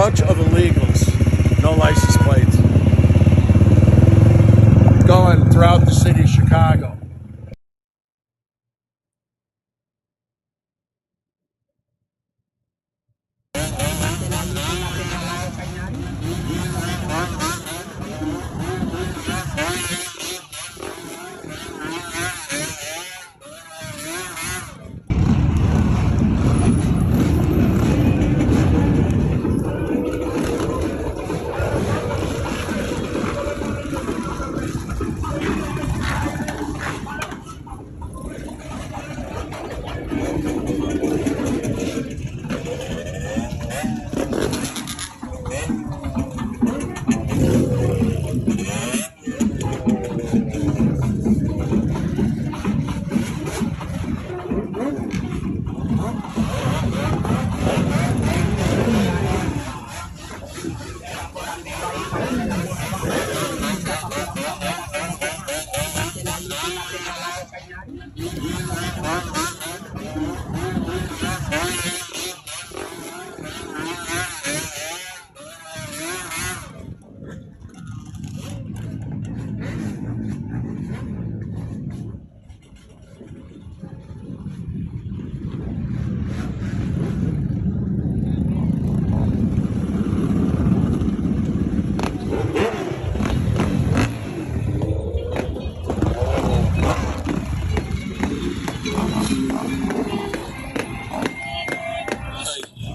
bunch of illegals, no license plates, going throughout the city of Chicago.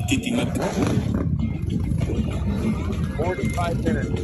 Titingat. 45 minutes.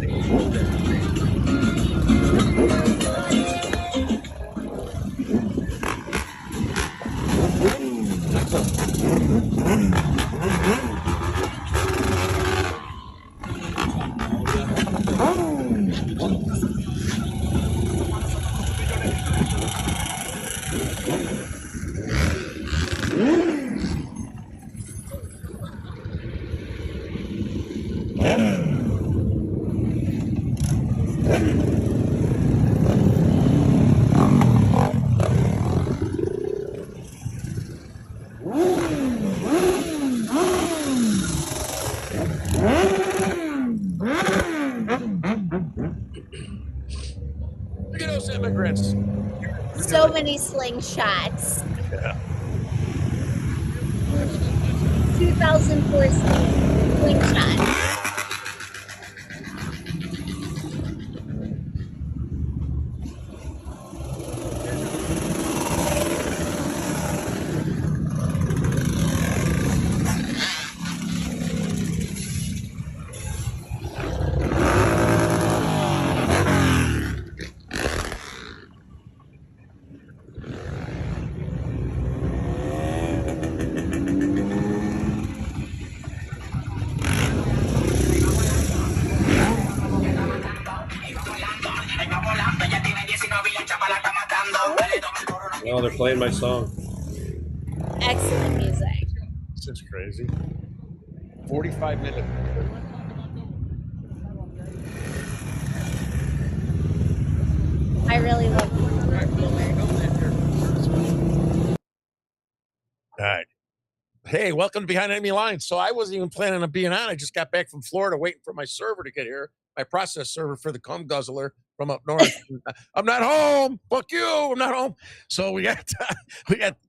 Look at those immigrants. So many slingshots. Yeah. 2004 slingshot. Oh, they're playing my song. Excellent music. This is crazy. 45 minutes. I really love All right. Hey, welcome to Behind Enemy Lines. So I wasn't even planning on being on. I just got back from Florida waiting for my server to get here, my process server for the cum guzzler from up north. I'm not home. Fuck you. I'm not home. So we got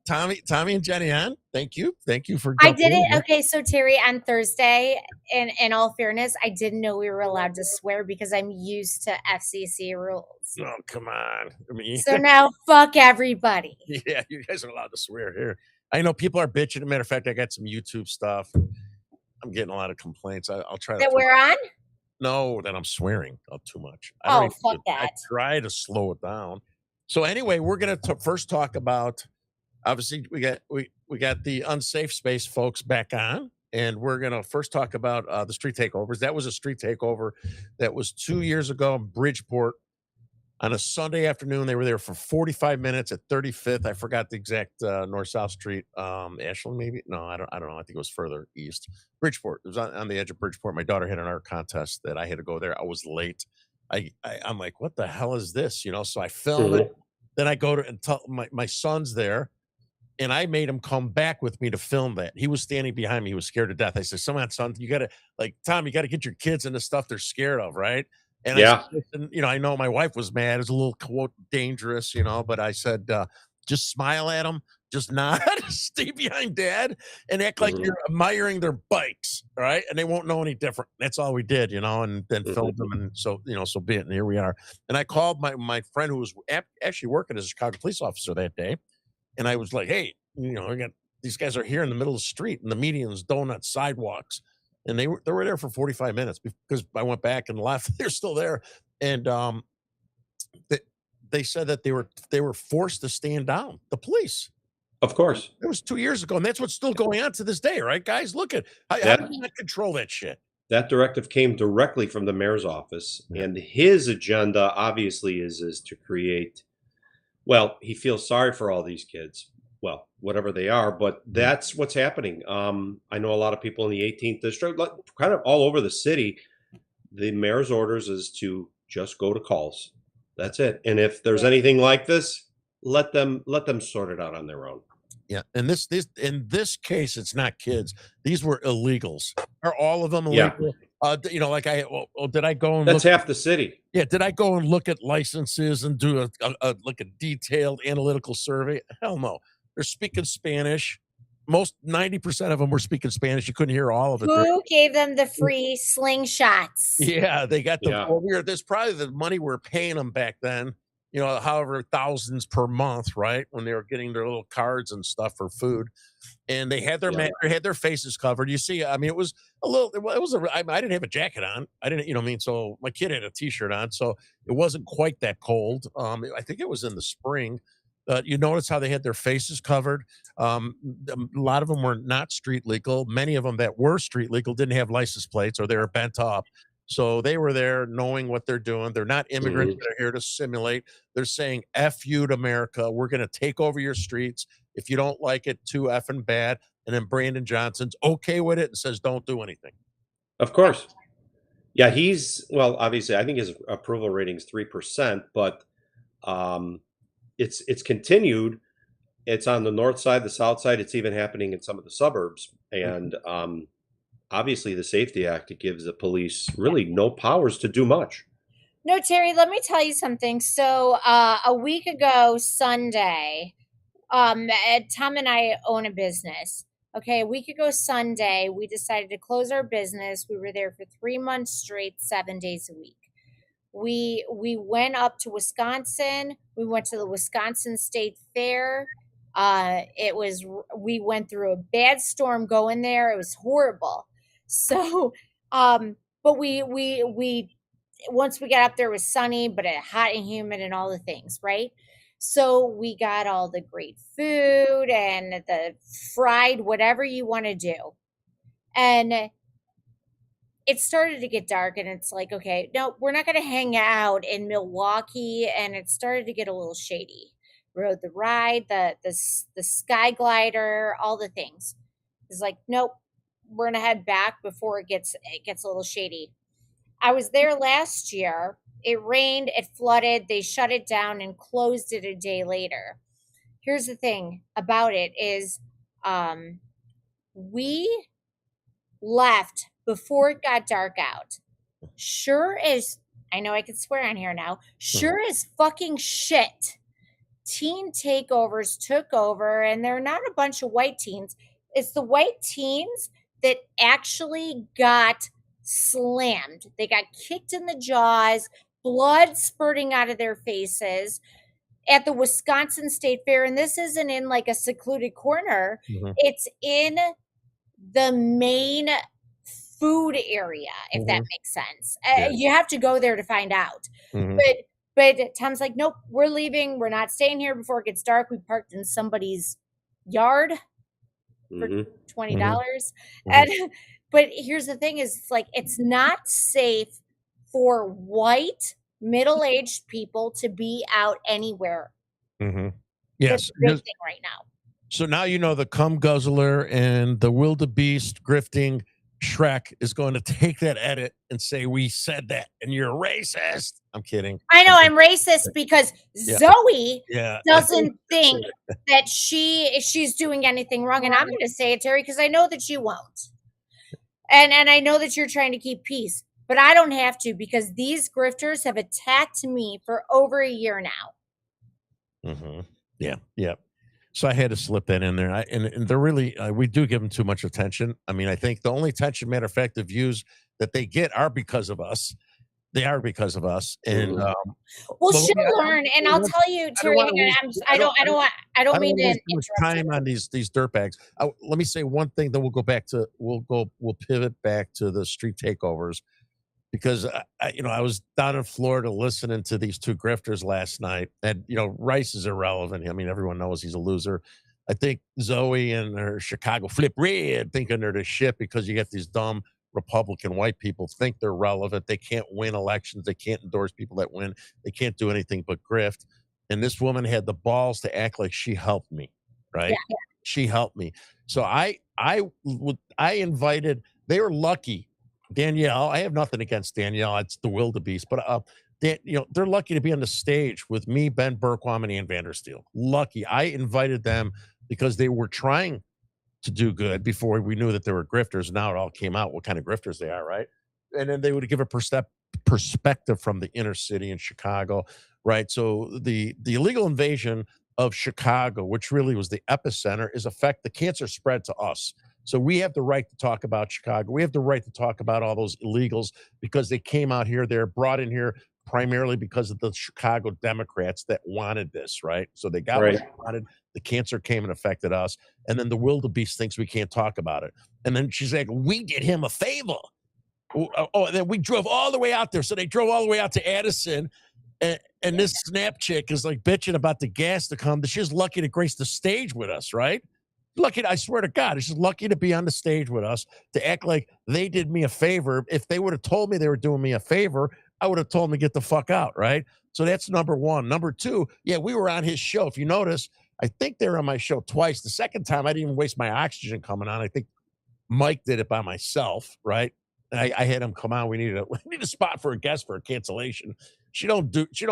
Tommy and Jenny on. Thank you. Thank you for I jumping did it. in. Okay, so Terry, on Thursday, in all fairness, I didn't know we were allowed to swear because I'm used to FCC rules. Oh, come on. I mean, So now fuck everybody. yeah, you guys are allowed to swear here. I know people are bitching. As a matter of fact, I got some YouTube stuff. I'm getting a lot of complaints. I'll try to That we're on? No, that I'm swearing too much. I Oh, don't even fuck do I that. try to slow it down. So anyway, we're gonna first talk about. Obviously, we got the unsafe space folks back on, and we're gonna first talk about the street takeovers. That was a street takeover that was 2 years ago in Bridgeport on a Sunday afternoon. They were there for 45 minutes at 35th. I forgot the exact north south street. Ashland, maybe? No, I don't know. I think it was further east. Bridgeport. It was on the edge of Bridgeport. My daughter had an art contest that I had to go there. I was late. I'm like, what the hell is this? So I film it. Then I go to and tell my son's there. And I made him come back with me to film that. He was standing behind me. He was scared to death. I said, "Come on, son, you got to like Tom. You got to get your kids into stuff they're scared of, right?" And I said, Yeah. "Listen, I know my wife was mad. It was a little quote dangerous, but I said, just smile at them, just nod, stay behind dad, and act like Mhm. you're admiring their bikes, all right? And they won't know any different." That's all we did, and then Mhm. filmed them, and so so be it. And here we are. And I called my friend who was actually working as a Chicago police officer that day, and I was like, "Hey, I got these guys are here in the middle of the street in the medians, donuts, sidewalks." And they were there for 45 minutes because I went back and left. They're still there. And they, they said that they were forced to stand down. The police. Of course. It was 2 years ago, and that's what's still going on to this day, right, guys? Look at how do That you not control that shit? that directive came directly from the mayor's office, Yeah. and his agenda obviously is to create, well, he feels sorry for all these kids. Well, whatever they are, but that's what's happening. I know a lot of people in the 18th district, like, kind of all over the city. The mayor's orders is to just go to calls. That's it. And if there's anything like this, let them sort it out on their own. Yeah, and this in this case, it's not kids. These were illegals. Are all of them Yeah, illegal? Like did I go and that's look? half the city. Yeah, did I go and look at licenses and do a detailed analytical survey? Hell no. They're speaking Spanish. Most 90% of them were speaking Spanish. You couldn't hear all of it. Who gave them the free slingshots? Yeah, they got the Yeah. well, there's probably the money we're paying them back then, however thousands per month, right? When they were getting their little cards and stuff for food. And they had Yeah. they had their faces covered. You see, I mean, it was a little, it was I didn't have a jacket on. I didn't, what I mean? So my kid had a t-shirt on, so it wasn't quite that cold. I think it was in the spring. You notice how they had their faces covered. A lot of them were not street legal. Many of them that were street legal didn't have license plates or they were bent up. So they were there knowing what they're doing. They're not immigrants Mhm. that are here to simulate. They're saying, F you to America. We're going to take over your streets. If you don't like it, too effing bad. And then Brandon Johnson's okay with it and says, don't do anything. Of course. Yeah, well, obviously, I think his approval rating's 3%, but um, it's continued. It's on the north side, the south side. It's even happening in some of the suburbs, and obviously, the Safety Act, it gives the police really no powers to do much. No, Terry, let me tell you something. So, a week ago, Sunday, Tom and I own a business. Okay, a week ago Sunday, we decided to close our business. We were there for 3 months straight, 7 days a week. We went up to Wisconsin. We went to the Wisconsin State Fair. We went through a bad storm going there. It was horrible. So, but we once we got up there, it was sunny, but hot and humid and all the things, right? So we got all the great food and the fried whatever you want to do. And it started to get dark and it's like, okay, no, we're not going to hang out in Milwaukee. And it started to get a little shady. Rode the ride, the sky glider, all the things. It's like, nope, we're going to head back before it gets a little shady. I was there last year. It rained, it flooded, they shut it down and closed it a day later. Here's the thing about it is we left before it got dark out. Sure as I know I can swear on here now, sure as fucking shit. Teen takeovers took over, and they're not a bunch of white teens. It's the white teens that actually got slammed. They got kicked in the jaws, blood spurting out of their faces at the Wisconsin State Fair. And this isn't in like a secluded corner, it's in the main food area, if that makes sense. Yeah. You have to go there to find out. But Tom's like, nope, we're leaving. We're not staying here before it gets dark. We parked in somebody's yard for $20. And but here's the thing is, it's like, it's not safe for white middle-aged people to be out anywhere. Yes. That's the big thing right now. So now you know the cum guzzler and the wildebeest grifting Shrek is going to take that edit and say we said that and you're racist. I'm kidding. I know I'm racist because Yeah. Zoe Yeah. doesn't think that she's doing anything wrong, and I'm going to say it, Terry, because I know that you won't, and I know that you're trying to keep peace, but I don't have to because these grifters have attacked me for over a year now. Yeah. Yeah. So I had to slip that in there. And they're really, we do give them too much attention. I mean, I think the only attention, matter of fact, the views that they get are because of us. They are because of us. And Well, but she'll we- learn, and I'll tell you, Terry. wanna hang on, waste- I don't mean wanna to waste too much interrupt you. time on these dirtbags. Let me say one thing. Then we'll pivot back to the street takeovers because I was down in Florida listening to these two grifters last night, and Rice is irrelevant. I mean, everyone knows he's a loser. I think Zoe and her Chicago Flip Red thinking they're the shit because you get these dumb Republican white people think they're relevant. They can't win elections. They can't endorse people that win. They can't do anything but grift. And this woman had the balls to act like she helped me, right? Yeah. She helped me. So I invited. They were lucky. Danielle, I have nothing against Danielle. It's the wildebeest, but they're lucky to be on the stage with me, Ben Bergquam, and Ann Vandersteel. Lucky. I invited them because they were trying to do good before we knew that they were grifters. Now it all came out what kind of grifters they are, right? And then they would give a perspective from the inner city in Chicago, right? So the illegal invasion of Chicago, which really was the epicenter, the cancer spread to us. So we have the right to talk about Chicago. We have the right to talk about all those illegals because they came out here. They're brought in here primarily because of the Chicago Democrats that wanted this, right? So they got what they wanted. The cancer came and affected us. And then the wildebeest thinks we can't talk about it. And then she's like, we did him a favor. Oh, and then we drove all the way out there. So they drove all the way out to Addison. And this snap chick is like bitching about the gas to come. She's lucky to grace the stage with us, right? Lucky, I swear to God, she's lucky to be on the stage with us, to act like they did me a favor. If they would have told me they were doing me a favor, I would have told them to get the fuck out, right? So that's number one. Number two, yeah, we were on his show. If you notice, I think they were on my show twice. The second time, I didn't even waste my oxygen coming on. I think Mike did it by myself, right? And I had him come on. We need a spot for a guest for a cancellation. She don't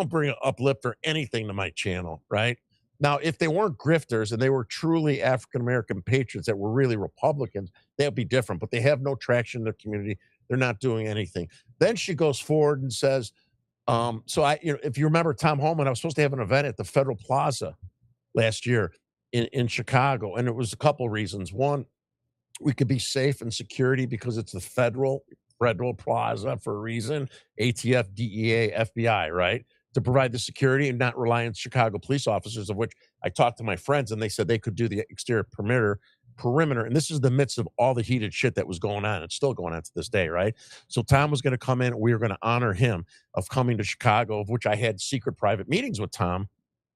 bring an uplift or anything to my channel, right? Now, if they weren't grifters and they were truly African-American patriots that were really Republicans, that would be different. But they have no traction in their community. They're not doing anything. Then she goes forward and says, if you remember Tom Holman, I was supposed to have an event at the Federal Plaza last year in Chicago. And it was a couple of reasons. One, we could be safe and security because it's the Federal Plaza for a reason. ATF, DEA, FBI, right? To provide the security and not rely on Chicago police officers, of which I talked to my friends and they said they could do the exterior perimeter. And this is the midst of all the heated shit that was going on. It's still going on to this day, right? So Tom was going to come in. We were going to honor him of coming to Chicago, of which I had secret private meetings with Tom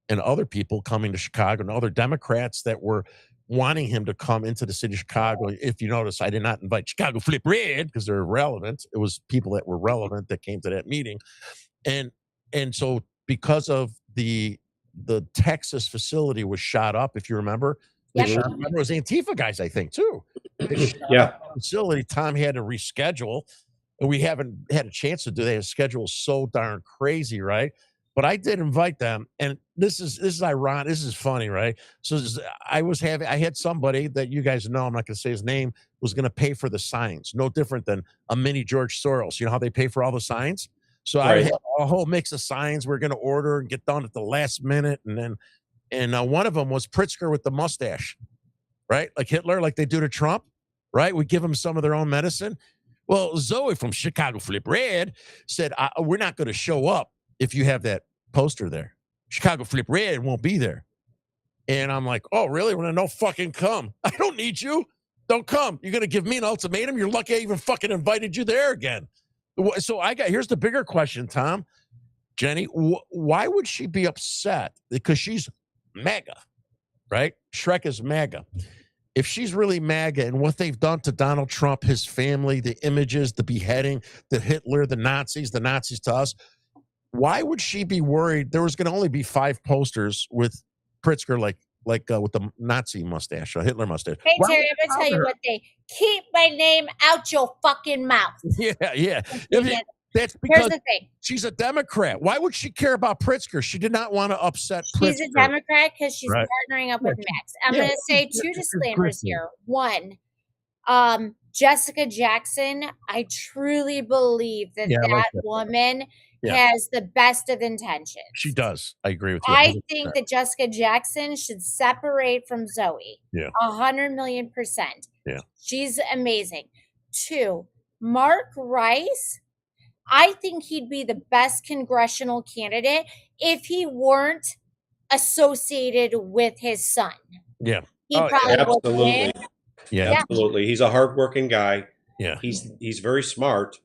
and other people coming to Chicago and other Democrats that were wanting him to come into the city of Chicago. If you notice, I did not invite Chicago Flip Red because they're irrelevant. It was people that were relevant that came to that meeting. And so because of the Texas facility was shot up, if you remember, it was Antifa guys, I think, too. Yeah. Facility, Tom had to reschedule, and we haven't had a chance to do that. His schedule is so darn crazy, right? But I did invite them, and this is ironic. This is funny, right? So I had somebody that you guys know, I'm not going to say his name, was going to pay for the signs. No different than a mini George Soros. You know how they pay for all the signs? So I had a whole mix of signs we're going to order and get done at the last minute. And one of them was Pritzker with the mustache, right? Like Hitler, like they do to Trump, right? We give them some of their own medicine. Well, Zoe from Chicago Flip Red said, we're not going to show up if you have that poster there. Chicago Flip Red won't be there. And I'm like, oh, really? We're going to no fucking come. I don't need you. Don't come. You're going to give me an ultimatum? You're lucky I even fucking invited you there again. So here's the bigger question, Tom. Jenny, why would she be upset? Because she's MAGA, right? Shrek is MAGA. If she's really MAGA and what they've done to Donald Trump, his family, the images, the beheading, the Hitler, the Nazis to us, why would she be worried? There was going to only be 5 posters with Pritzker like like with the Nazi mustache, Hitler mustache. Hey Why Terry, would I'm you gonna tell you bother what they keep my name out your fucking mouth. her? Yeah. I mean, that's Here's because the thing. she's a Democrat. Why would she care about Pritzker? She did not want to upset She's a Pritzker. Democrat because she's Right. partnering up Yeah, with Max. I'm yeah, gonna say she's two Pritzker's disclaimers Christian. here. One, Jessica Jackson, I truly believe that Yeah, I like that that. woman Yeah. has the best of intentions. She does. I agree with you. I 100%. think that Jessica Jackson should separate from Zoe. Yeah. 100,000,000%. Yeah. She's amazing. Two, Mark Rice, I think he'd be the best congressional candidate if he weren't associated with his son. Yeah. He Oh, probably would Absolutely. win. Yeah. Yeah. Absolutely. He's a hardworking guy. Yeah. He's very smart.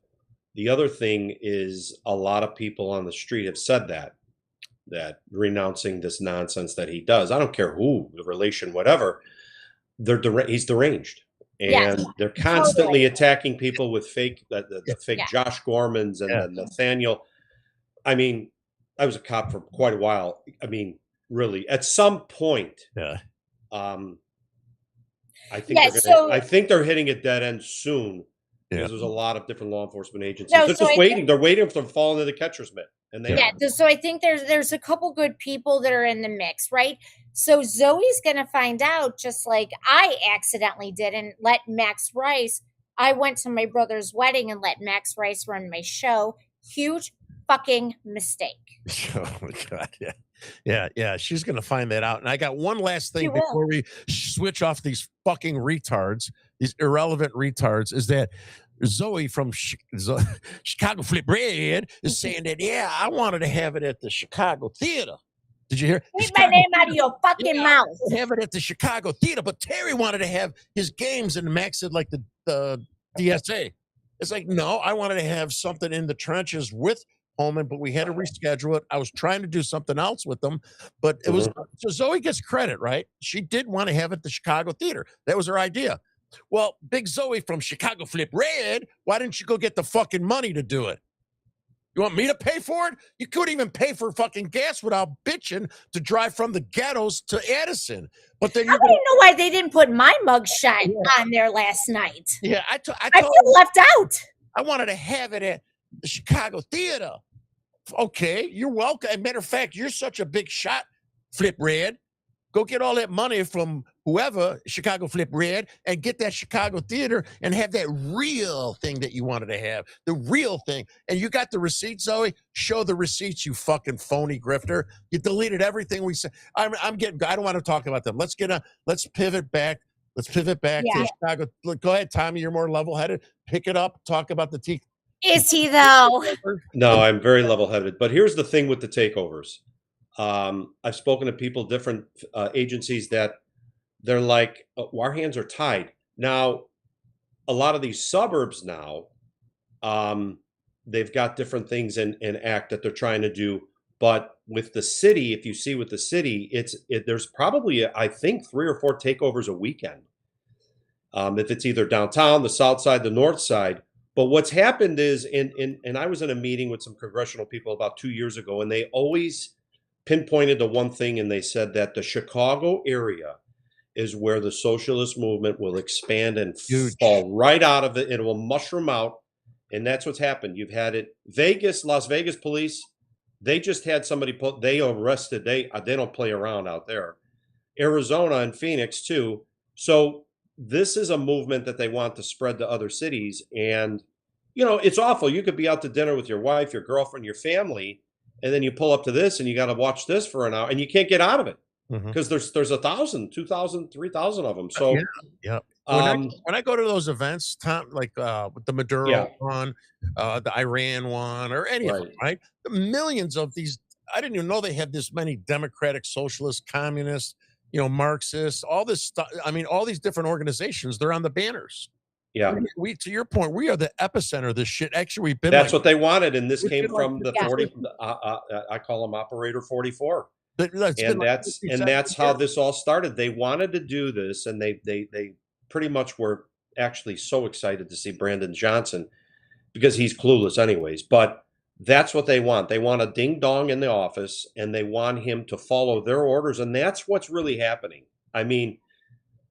The other thing is a lot of people on the street have said that renouncing this nonsense that he does. I don't care who, the relation, whatever. He's deranged. And Yes, they're constantly totally. attacking people with fake the fake Yeah. Josh Gormans and Yeah. the Nathaniel. I mean, I was a cop for quite a while. I mean, really, at some point, Yeah. I think Yeah, they're so- I think they're hitting a dead end soon. Yeah. Because there's a lot of different law enforcement agencies. No, They're so just I waiting. They're waiting for them to fall into the catcher's mitt. And they Yeah, are. so I think there's a couple good people that are in the mix, right? So Zoe's gonna find out, just like I accidentally did and let Max Rice. I went to my brother's wedding and let Max Rice run my show. Huge fucking mistake. Oh my God. Yeah. She's gonna find that out. And I got one last She thing will. before we switch off these fucking retards, these irrelevant retards, is that Zoe from Chicago Flip Red is saying that, yeah, I wanted to have it at the Chicago Theater. Did you hear? Keep my name out of your fucking Yeah. mouth. Have it at the Chicago Theater, but Terry wanted to have his games and Max said like the DSA. It's like, no, I wanted to have something in the trenches with Holman, but we had to reschedule it. I was trying to do something else with them, but it was so Zoe gets credit, right? She did want to have it at the Chicago Theater. That was her idea. Well, Big Zoe from Chicago Flip Red, why didn't you go get the fucking money to do it? You want me to pay for it? You couldn't even pay for fucking gas without bitching to drive from the ghettos to Addison. But then I you're don't gonna, know why they didn't put my mugshot on there last night. yeah, I I told feel left out. I wanted to have it at the Chicago Theater. Okay, you're welcome. As a matter of fact, you're such a big shot, Flip Red. Go get all that money from whoever, Chicago Flip Red, and get that Chicago Theater and have that real thing that you wanted to have. The real thing. And you got the receipts, Zoe? Show the receipts, you fucking phony grifter. You deleted everything we said. I don't want to talk about them. Let's pivot back. Let's pivot back Yeah. to Chicago. Look, go ahead, Tommy. You're more level-headed. Pick it up. Talk about the T. Is he though? No, I'm very level-headed. But here's the thing with the takeovers. I've spoken to people, different agencies, that they're like, our hands are tied. Now, a lot of these suburbs now, they've got different things in act that they're trying to do. But with the city, if you see with the city, there's probably, I think, 3 or 4 takeovers a weekend. If it's either downtown, the south side, the north side. But what's happened is, and I was in a meeting with some congressional people about 2 years ago, and they always pinpointed to one thing, and they said that the Chicago area is where the socialist movement will expand and Huge. fall right out of it. It will mushroom out, and that's what's happened. You've had it. Las Vegas police, they just had somebody they arrested. They don't play around out there. Arizona and Phoenix too. So this is a movement that they want to spread to other cities, and it's awful. You could be out to dinner with your wife, your girlfriend, your family, and then you pull up to this and you got to watch this for an hour and you can't get out of it because there's 1,000, 2,000, 3,000 of them. So yeah. When I go to those events, Tom, like with the Maduro one, the Iran one, or any of them, right? The millions of these, I didn't even know they had this many democratic, socialist, communist, Marxist, all this stuff. I mean, all these different organizations, they're on the banners. Yeah. We to your point, we are the epicenter of this shit. Actually, we've been. That's what they wanted, and this We've came been like from the Yeah. 40. I call them Operator 44, it's been and like that's 50, and 70 that's how years. this all started. They wanted to do this, and they pretty much were actually so excited to see Brandon Johnson because he's clueless, anyways. But That's what they want. They want a ding dong in the office, and they want him to follow their orders. And that's what's really happening. I mean,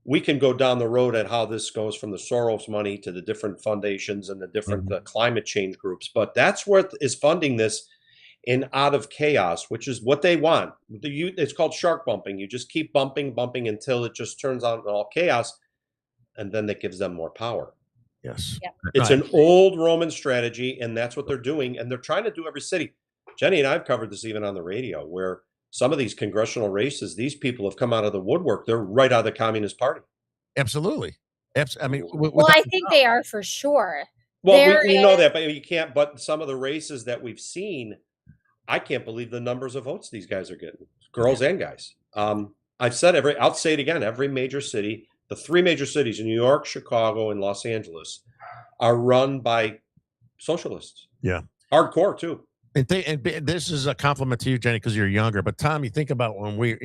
we can go down the road at how this goes from the Soros money to the different foundations and the different climate change groups, but that's what is funding this in out of chaos, which is what they want. It's called shark bumping. You just keep bumping, bumping until it just turns out all chaos, and then that gives them more power. Yes. Yeah. It's an old Roman strategy, and that's what they're doing, and they're trying to do every city. Jenny and I've covered this even on the radio, where some of these congressional races, these people have come out of the woodwork. They're right out of the Communist Party. Absolutely. I mean, Well, I think they are for sure. Well, There we know is- that, but you can't. But some of the races that we've seen, I can't believe the numbers of votes these guys are getting, girls and guys. I've said I'll say it again. Every major city, the three major cities, New York, Chicago, and Los Angeles, are run by socialists. Yeah. Hardcore too. And this is a compliment to you, Jenny, because you're younger. But Tom, you think about when we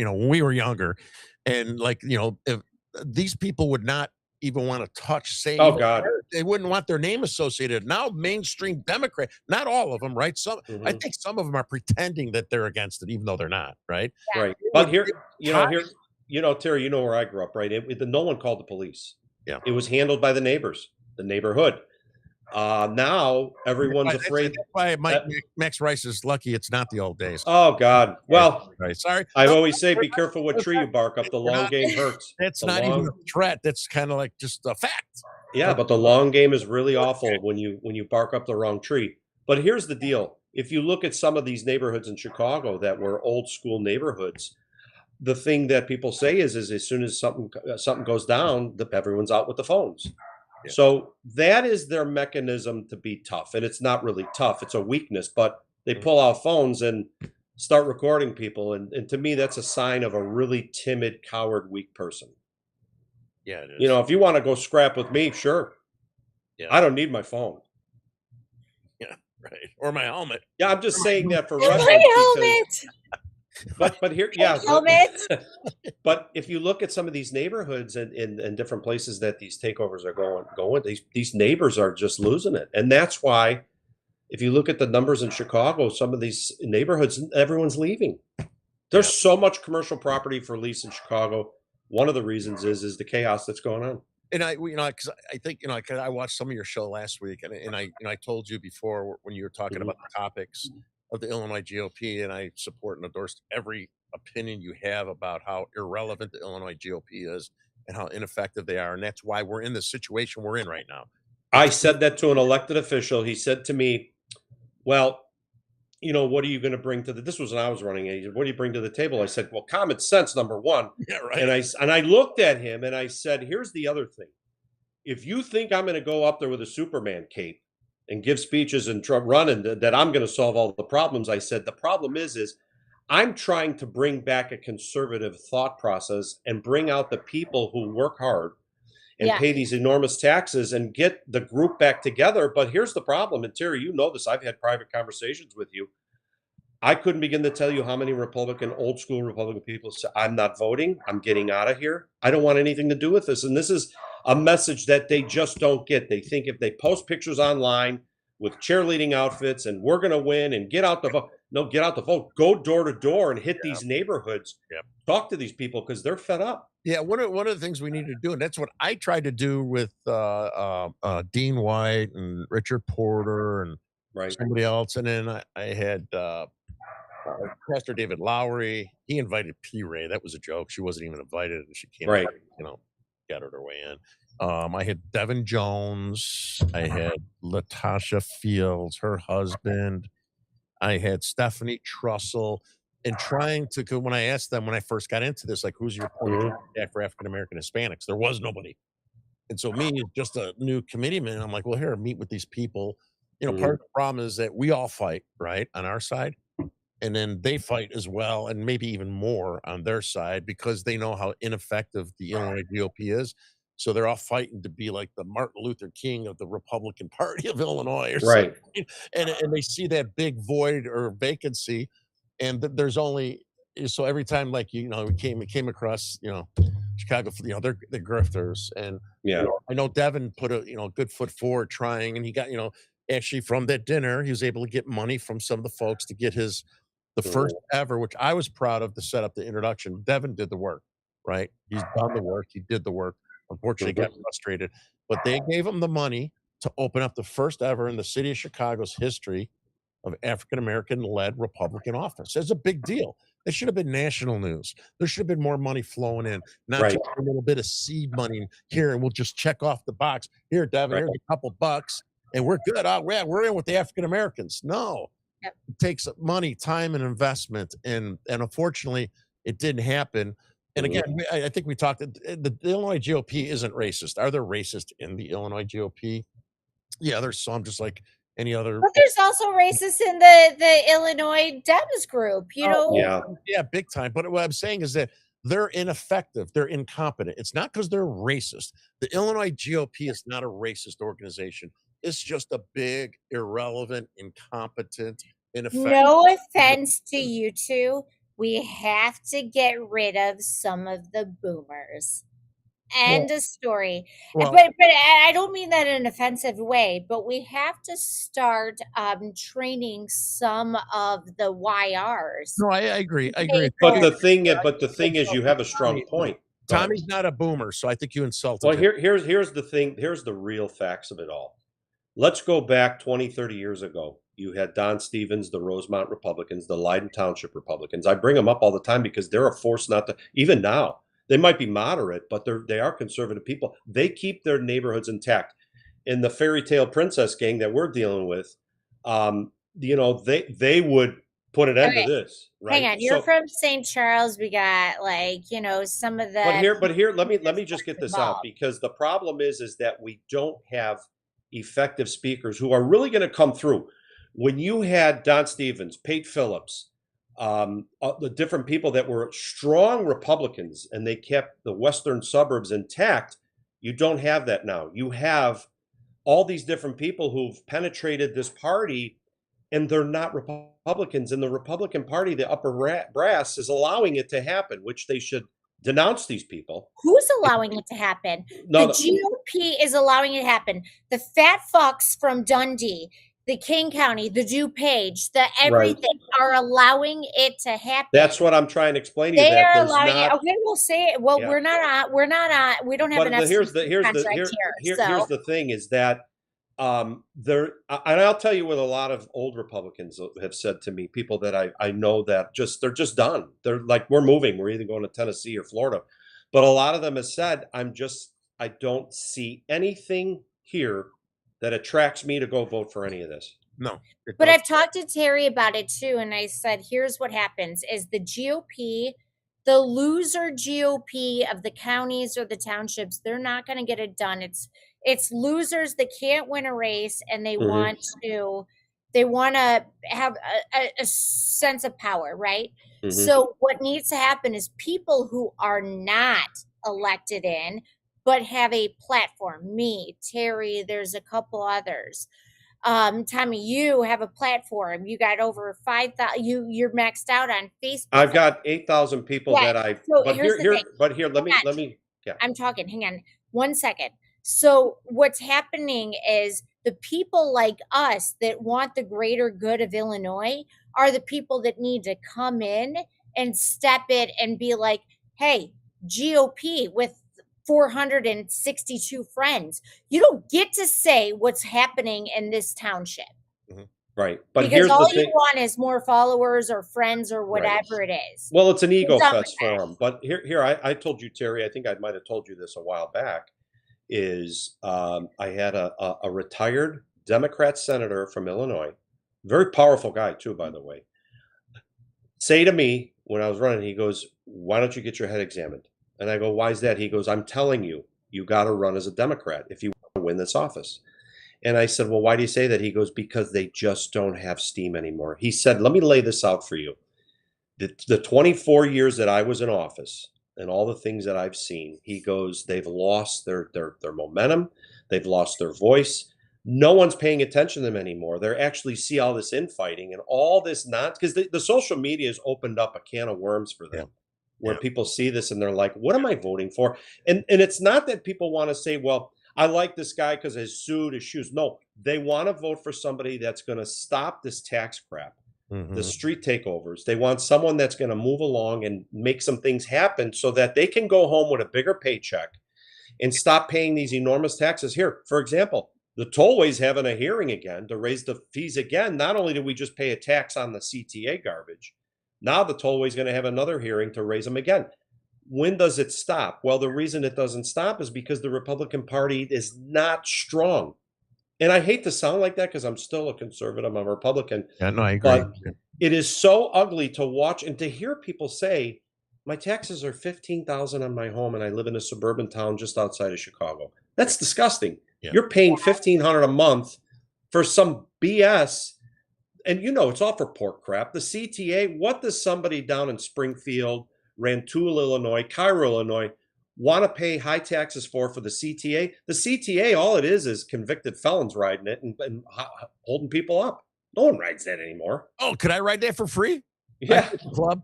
were younger, and like if these people would not even want to touch, say, Oh God, they wouldn't want their name associated. Now, mainstream Democrat, not all of them, right? I Mhm. think some of them are pretending that they're against it, even though they're not, right? Yeah. right. But here, Terry, you know where I grew up, right? No one called the police. Yeah. It was handled by the neighbors, the neighborhood. Now everyone's That's afraid. why Max Rice is lucky it's not the old days. Oh God. Well, Right. Sorry. I No, always say, be careful what tree you bark up. The We're long not- game hurts. That's The not even long- a threat. That's kind of like just a fact. Yeah, but the long game is really awful when you bark up the wrong tree. But here's the deal: if you look at some of these neighborhoods in Chicago that were old school neighborhoods, the thing that people say is as soon as something goes down, everyone's out with the phones. Yeah. So that is their mechanism to be tough, and it's not really tough; it's a weakness. But they pull out phones and start recording people, and to me, that's a sign of a really timid, coward, weak person. Yeah. It is. If you want to go scrap with me, sure. Yeah. I don't need my phone. Right. Or my helmet. Yeah, I'm just saying that for My reference. because- helmet. But here, yeah. Helmet. But if you look at some of these neighborhoods and different places that these takeovers are going, these neighbors are just losing it, and that's why, if you look at the numbers in Chicago, some of these neighborhoods, everyone's leaving. There's so much commercial property for lease in Chicago. One of the reasons is the chaos that's going on. And because I think, 'cause I watched some of your show last week, and I told you before when you were talking Mhm. about the topics of the Illinois GOP, and I support and endorse every opinion you have about how irrelevant the Illinois GOP is and how ineffective they are, and that's why we're in the situation we're in right now. I said that to an elected official. He said to me, well, what are you going to bring to this was when I was running. He said, what do you bring to the table? I said, well, common sense, number one. Yeah, right. And I looked at him and I said, here's the other thing. If you think I'm going to go up there with a Superman cape and give speeches and run and that I'm going to solve all the problems, I said, the problem is I'm trying to bring back a conservative thought process and bring out the people who work hard and Yeah. pay these enormous taxes and get the group back together. But here's the problem. And Terry, you know this. I've had private conversations with you. I couldn't begin to tell you how many old school Republican people say, I'm not voting. I'm getting out of here. I don't want anything to do with this. And this is a message that they just don't get. They think if they post pictures online with cheerleading outfits and we're going to win and get out the vote. No, get out the vote. Go door to door and hit these neighborhoods. Yep. Talk to these people because they're fed up. Yeah, one of the things we need to do, and that's what I tried to do with Dean White and Richard Porter and Right. somebody else, and then I had Pastor David Lowry. He invited P. Ray. That was a joke. She wasn't even invited, and she came. Right. Got her way in. I had Devin Jones. I had Latasha Fields, her husband. I had Stephanie Trussell. And trying to, when I asked them when I first got into this, like, who's your point of contact for African American Hispanics? There was nobody. And so me, just a new committeeman, I'm like, well, here, meet with these people. Part of the problem is that we all fight, right, on our side. And then they fight as well, and maybe even more on their side because they know how ineffective the Illinois GOP is. So they're all fighting to be like the Martin Luther King of the Republican Party of Illinois, or Right. something. And they see that big void or vacancy, and there's only so every time, like we came across Chicago, they're the grifters, and Yeah. I know Devin put a good foot forward trying, and he got actually from that dinner, he was able to get money from some of the folks to get the first ever, which I was proud of, to set up the introduction. Devin did the work, right? He's done the work. He did the work. Unfortunately, got frustrated, but they gave him the money to open up the first ever in the city of Chicago's history of African American led Republican office. It's a big deal. It should have been national news. There should have been more money flowing in, not Right. just a little bit of seed money here, and we'll just check off the box. Here, Devin, Right. here's a couple bucks, and we're good. Oh, yeah, we're in with the African Americans. No, Yep. it takes money, time, and investment, and unfortunately, it didn't happen. And again, I think we talked. The Illinois GOP isn't racist. Are there racists in the Illinois GOP? Yeah, there's some, just like any other. But there's also racists in the Illinois Dems group, you know. Yeah. Yeah, big time. But what I'm saying is that they're ineffective. They're incompetent. It's not because they're racist. The Illinois GOP is not a racist organization. It's just a big, irrelevant, incompetent, ineffective. No offense to you two, we have to get rid of some of the boomers. End of story. Well, But I don't mean that in an offensive way, but we have to start training some of the YRs. no, I agree. I agree. But the thing is, you have a strong point. Go ahead. Tommy's not a boomer, so I think you insulted Well, him. here's the thing. Here's the real facts of it all. Let's go back 20, 30 years ago. You had Don Stevens, the Rosemont Republicans, the Leiden Township Republicans. I bring them up all the time because they're a force not to, even now. They might be moderate, but they are conservative people. They keep their neighborhoods intact. In the fairy tale princess gang that we're dealing with, they would put an end Okay. to this, right? Hang on, you're from St. Charles. We got some of the But here, let me just get this out, involved. because the problem is that we don't have effective speakers who are really going to come through. When you had Don Stevens, Pate Phillips, the different people that were strong Republicans, and they kept the western suburbs intact, you don't have that now. You have all these different people who've penetrated this party, and they're not Republicans. And the Republican Party, the upper brass, is allowing it to happen, which they should denounce these people. Who's allowing it to happen? No, The GOP is allowing it to happen. The fat fucks from Dundee, the King County, the DuPage, the everything are allowing it to happen. that's what I'm trying to explain to you. They That are there's allowing not. it. Okay, we'll say it. Well, Yeah. we're not on. We don't have But an here's FCC the contract here. here's the thing is that there, and I'll tell you what a lot of old Republicans have said to me, people that I know that they're just done. They're like, we're moving. We're either going to Tennessee or Florida. But a lot of them have said, I don't see anything here that attracts me to go vote for any of this. No. But I've talked to Terry about it too, and I said, here's what happens: is the GOP, the loser GOP of the counties or the townships, they're not going to get it done. It's losers that can't win a race, and they want to have a sense of power, right? So what needs to happen is people who are not elected in but have a platform. Me, Terry, there's a couple others. Tommy, you have a platform. You got over 5,000. You're maxed out on Facebook. I've got 8,000 people Yeah, that I. so But here's the thing. let Hang on. me. Yeah. I'm talking. Hang on 1 second. So what's happening is the people like us that want the greater good of Illinois are the people that need to come in and step it and be like, hey, GOP with 462 friends, you don't get to say what's happening in this township. Right. But Because here's all the you thing. want is more followers or friends or whatever it is. Well, it's an ego done with fest for them. But here, I told you, Terry, I think I might have told you this a while back, is I had a retired Democrat senator from Illinois, very powerful guy too, by the way, say to me when I was running, he goes, why don't you get your head examined? And I go, why is that? He goes, I'm telling you, you got to run as a Democrat if you want to win this office. And I said, well, why do you say that? He goes, because they just don't have steam anymore. He said, let me lay this out for you. The 24 years that I was in office and all the things that I've seen, he goes, they've lost their momentum. They've lost their voice. No one's paying attention to them anymore. They actually see all this infighting and all this because the social media has opened up a can of worms for them. Where people see this and they're like, what am I voting for? And it's not that people want to say, well, I like this guy because his suit, his shoes. No, they want to vote for somebody that's going to stop this tax crap, the Mhm. street takeovers. They want someone that's going to move along and make some things happen so that they can go home with a bigger paycheck and stop paying these enormous taxes. Here, for example, the tollway's having a hearing again to raise the fees again. Not only did we just pay a tax on the CTA garbage, now the tollway's going to have another hearing to raise them again. When does it stop? Well, the reason it doesn't stop is because the Republican Party is not strong. And I hate to sound like that because I'm still a conservative, I'm a Republican, Yeah, no, I agree. but it is so ugly to watch and to hear people say, my taxes are 15,000 on my home and I live in a suburban town just outside of Chicago. That's disgusting. Yeah. You're paying 1,500 a month for some BS. And you know, it's all for pork crap. The CTA, what does somebody down in Springfield, Rantoul, Illinois, Cairo, Illinois, want to pay high taxes for the CTA? The CTA, all it is convicted felons riding it and holding people up. No one rides that anymore. Oh, could I ride that for free? Yeah, Club.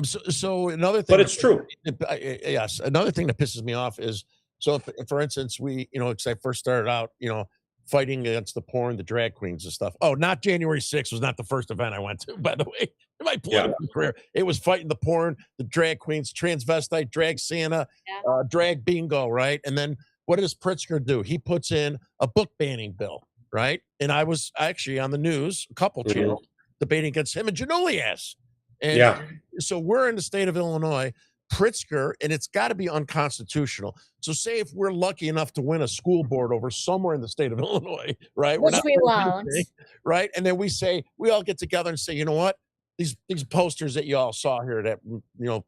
So another thing, but it's true. Yes, another thing that pisses me off is, so if, for instance, we, because I first started out, fighting against the porn, the drag queens and stuff. Oh, not January 6th was not the first event I went to, by the way, in my political career. It was fighting the porn, the drag queens, transvestite, drag Santa, Yeah. drag bingo, right? And then what does Pritzker do? He puts in a book banning bill, right? And I was actually on the news, a couple Mhm. channels, debating against him and Janulias. And Yeah. so we're in the state of Illinois, Pritzker, and it's got to be unconstitutional. So say if we're lucky enough to win a school board over somewhere in the state of Illinois, right? We're Which not we doing won't. anything, right? And then we all get together and say, you know what? These posters that you all saw here that, you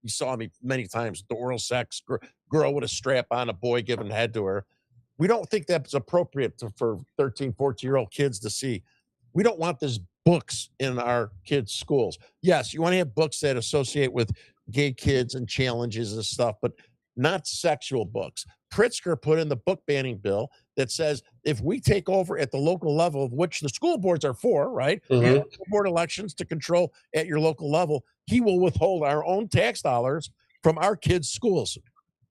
saw me many times, the oral sex, girl with a strap on, a boy giving head to her. We don't think that's appropriate for 13, 14-year-old kids to see. We don't want this books in our kids' schools. Yes, you want to have books that associate with gay kids and challenges and stuff, but not sexual books. Pritzker put in the book banning bill that says if we take over at the local level, of which the school boards are for, right? You Mhm. have school board elections to control at your local level. He will withhold our own tax dollars from our kids' schools.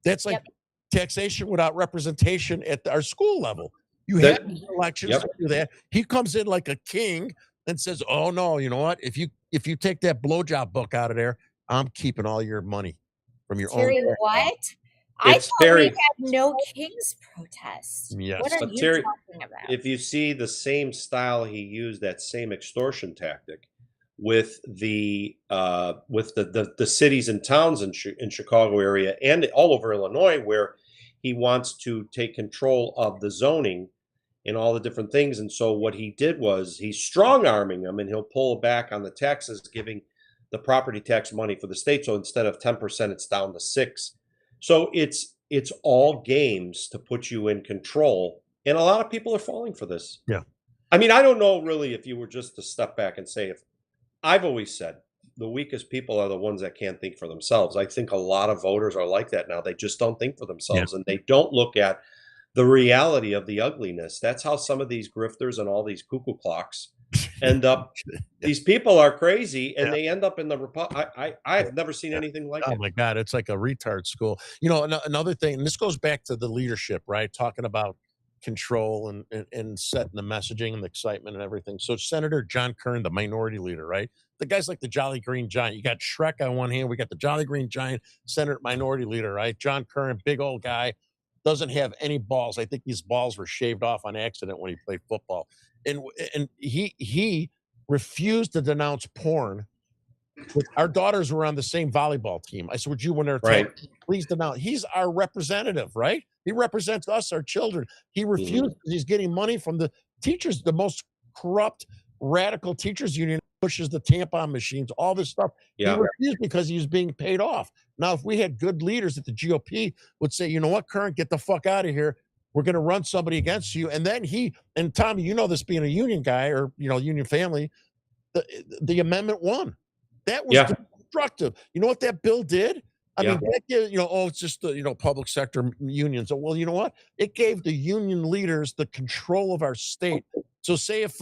That's like Yep. taxation without representation at our school level. You That- have elections Yep. to do that. He comes in like a king and says, "Oh no, you know what? If you take that blowjob book out of there, I'm keeping all your money from your Terry, own." what? I It's thought we Terry. had no Kings protest. Yes. What are But you Terry, talking about? if you see the same style he used, that same extortion tactic with the cities and towns in Chicago area and all over Illinois, where he wants to take control of the zoning and all the different things. And so what he did was he's strong arming them, and he'll pull back on the taxes, giving the property tax money for the state. So instead of 10%, it's down to 6. So it's all games to put you in control. And a lot of people are falling for this. Yeah. I mean, I don't know really if you were just to step back and say, if I've always said the weakest people are the ones that can't think for themselves. I think a lot of voters are like that now. They just don't think for themselves, and they don't look at the reality of the ugliness. That's how some of these grifters and all these cuckoo clocks end up. These people are crazy, and they end up in the I've never seen anything like Oh it. my God, it's like a retard school. Another thing, and this goes back to the leadership, right? Talking about control and setting the messaging and the excitement and everything. So Senator John Kern, the minority leader, right? The guy's like the Jolly Green Giant. You got Shrek on one hand, we got the Jolly Green Giant, Senate minority leader, right? John Kern, big old guy, doesn't have any balls. I think his balls were shaved off on accident when he played football. And he refused to denounce porn. Our daughters were on the same volleyball team. I said, would you, when they're Right. told, please denounce? He's our representative, right? He represents us, our children. He refused. He's getting money from the teachers, the most corrupt, radical teachers union pushes the tampon machines, all this stuff. Yeah. He refused because he was being paid off. Now, if we had good leaders at the GOP would say, you know what, Kern, get the fuck out of here. We're going to run somebody against you. And then and Tommy, you know this being a union guy or, union family, the amendment won. That was destructive. You know what that bill did? I mean, that it's just the, public sector unions. Well, you know what? It gave the union leaders the control of our state. So say if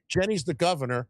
Jenny's the governor,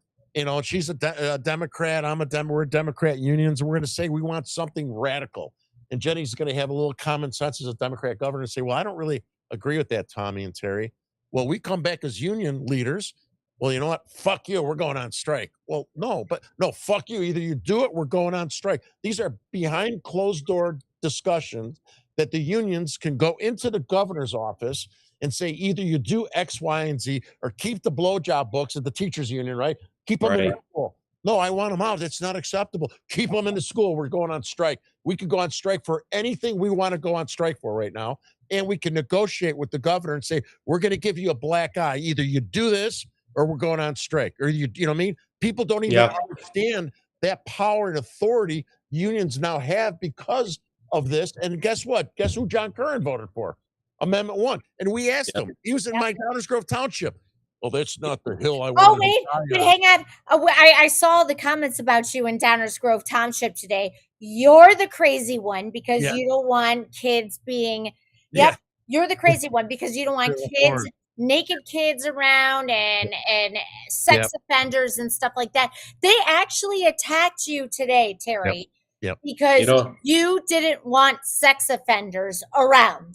she's a Democrat, we're Democrat unions, and we're going to say we want something radical. And Jenny's going to have a little common sense as a Democrat governor and say, well, I don't really agree with that, Tommy and Terry. Well, we come back as union leaders. Well, you know what? Fuck you. We're going on strike. Well, no, fuck you. Either you do it, we're going on strike. These are behind closed door discussions that the unions can go into the governor's office and say either you do X, Y, and Z or keep the blowjob books at the teachers union, right? Keep them in Right. the school. No, I want them out. It's not acceptable. Keep them in the school. We're going on strike. We could go on strike for anything we want to go on strike for right now. And we can negotiate with the governor and say, we're going to give you a black eye. Either you do this or we're going on strike. Or you know what I mean? People don't even Yeah. understand that power and authority unions now have because of this. And guess what? Guess who John Curran voted for? Amendment 1. And we asked Yep. him. He was in Yep. my Downers Grove Township. Well, that's not the hill I Oh wanted to wait, die but on. hang on. I saw the comments about you in Downers Grove Township today. You're the crazy one because Yeah. you don't want kids being. Yeah. Yep, you're the crazy one because you don't want Real kids, hard. naked kids around and sex offenders and stuff like that. They actually attacked you today, Terry, Yep. because You know, you didn't want sex offenders around.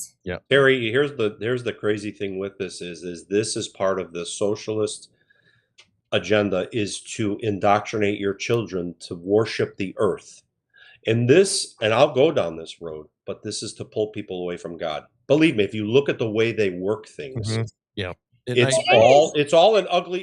Terry, here's the crazy thing with this is this is part of the socialist agenda, is to indoctrinate your children to worship the earth. And I'll go down this road, but this is to pull people away from God. Believe me, if you look at the way they work things, Mhm. Yeah. And it's I-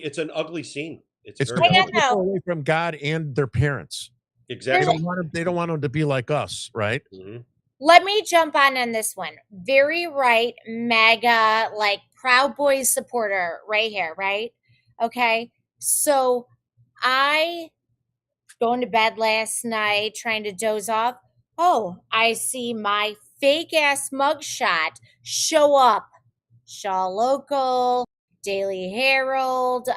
it's an ugly scene. It's it's to very I pull ugly. know. people away from God and their parents. They Exactly. don't want them to be like us, right? Mhm. Let me jump on this one. Very right, MAGA, like Proud Boys supporter right here, right? Okay. So I going to bed last night trying to doze off. Oh, I see my fake ass mugshot show up. Shaw Local, Daily Herald,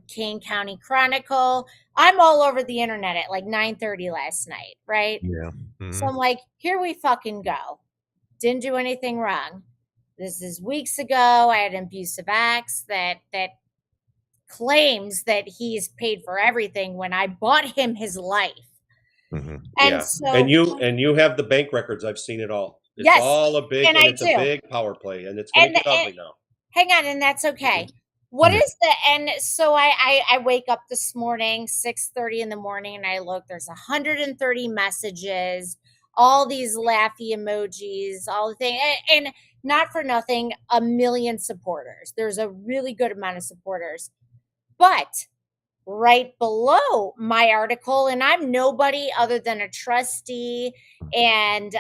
Kane County Chronicle. I'm all over the internet at like 9:30 last night, right? Yeah. So I'm like, here we fucking go. Didn't do anything wrong. This is weeks ago. I had an abusive ex that claims that he's paid for everything when I bought him his life. Mm-hmm. And Yeah. so And you have the bank records. I've seen it all. It's Yes, all a big and and I it's do. a big power play, and it's gonna And get the- ugly now. hang on, and that's okay. What Yeah. is the and so I wake up this morning 6:30 in the morning and I look, there's 130 messages, all these laughy emojis, all the thing, and not for nothing, a million supporters. There's a really good amount of supporters. But right below my article, and I'm nobody other than a trustee and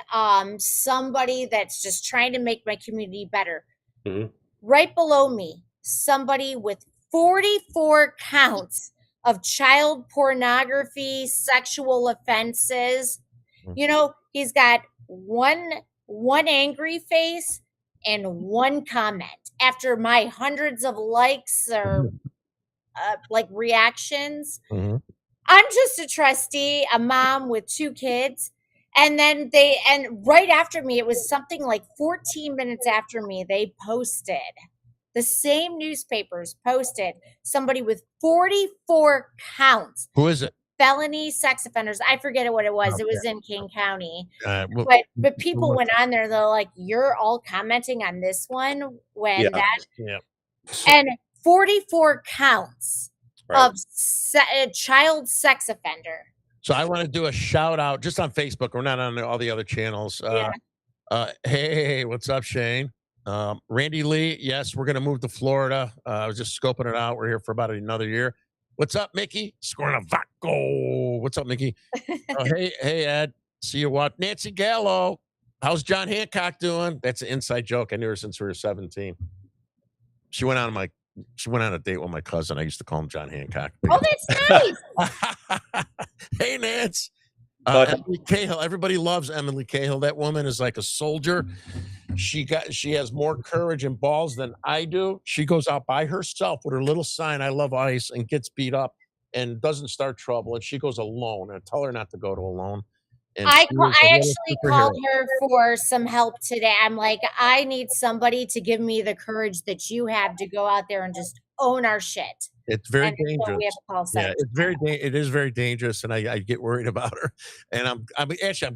somebody that's just trying to make my community better. Mhm. Right below me, somebody with 44 counts of child pornography, sexual offenses. You know, he's got one angry face and one comment after my hundreds of likes or like reactions. Mm-hmm. I'm just a trustee, a mom with 2 kids. And then and right after me, it was something like 14 minutes after me, they posted, the same newspapers posted somebody with 44 counts, Who is it? felony sex offenders. I forget what it was. It was in King County. Well, But people went on there, they're like, you're all commenting on this one when Yeah. that, yeah. and 44 counts Right. of child sex offender. So I want to do a shout out just on Facebook. We're not on all the other channels. Yeah. Hey, what's up, Shane? Randy Lee. Yes, we're going to move to Florida. I was just scoping it out. We're here for about another year. What's up, Mickey? Scoring a Vaco. What's up, Mickey? Hey, Ed. See you what? Nancy Gallo. How's John Hancock doing? That's an inside joke. I knew her since we were 17. She went on a date with my cousin. I used to call him John Hancock. Oh, that's nice. Hey, Nance. But- Emily Cahill. Everybody loves Emily Cahill. That woman is like a soldier. She has more courage and balls than I do. She goes out by herself with her little sign, "I love ice," and gets beat up and doesn't start trouble. And she goes alone. And I tell her not to go to alone. And I she is a little actually called superhero. her for some help today. I'm like, I need somebody to give me the courage that you have to go out there and just own our shit. It's very And so dangerous. we have a call Yeah, center. it is very dangerous, and I get worried about her. And I'm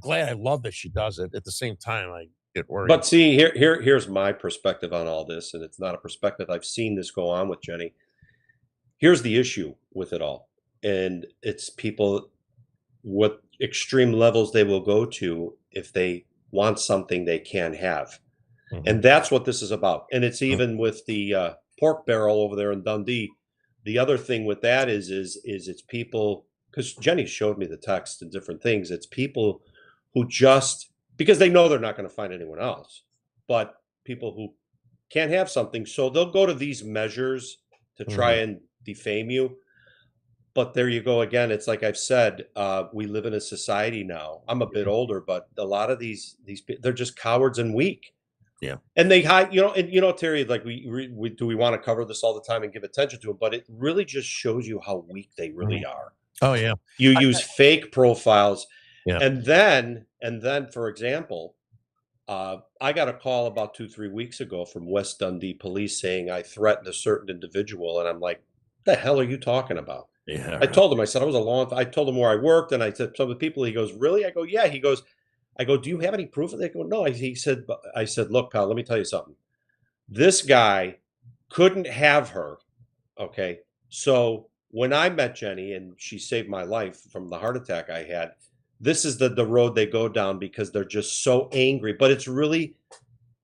glad. I love that she does it. At the same time, get worried. But see, here's my perspective on all this, and it's not a perspective. I've seen this go on with Jenny. Here's the issue with it all, and it's people what extreme levels they will go to if they want something they can't have. Mhm. And that's what this is about. And it's even with the pork barrel over there in Dundee. The other thing with that is it's people, because Jenny showed me the text and different things. It's people who just because they know they're not going to find anyone else, but people who can't have something, so they'll go to these measures to try and defame you. But there you go again. It's like I've said, we live in a society now. I'm a bit older, but a lot of these they're just cowards and weak. Yeah. And they hide, and Terry, like we do we want to cover this all the time and give attention to them, but it really just shows you how weak they really are. Oh yeah. You use fake profiles. Yeah. And then, for example, I got a call about 2-3 weeks ago from West Dundee police saying I threatened a certain individual. And I'm like, the hell are you talking about? Yeah. I told him, I said, I told him where I worked. And I said, some of the people, he goes, really? I go, yeah. He goes, I go, do you have any proof of that? They go, no. I said, look, pal, let me tell you something. This guy couldn't have her. Okay. So when I met Jenny and she saved my life from the heart attack I had, this is the road they go down because they're just so angry. But it's really,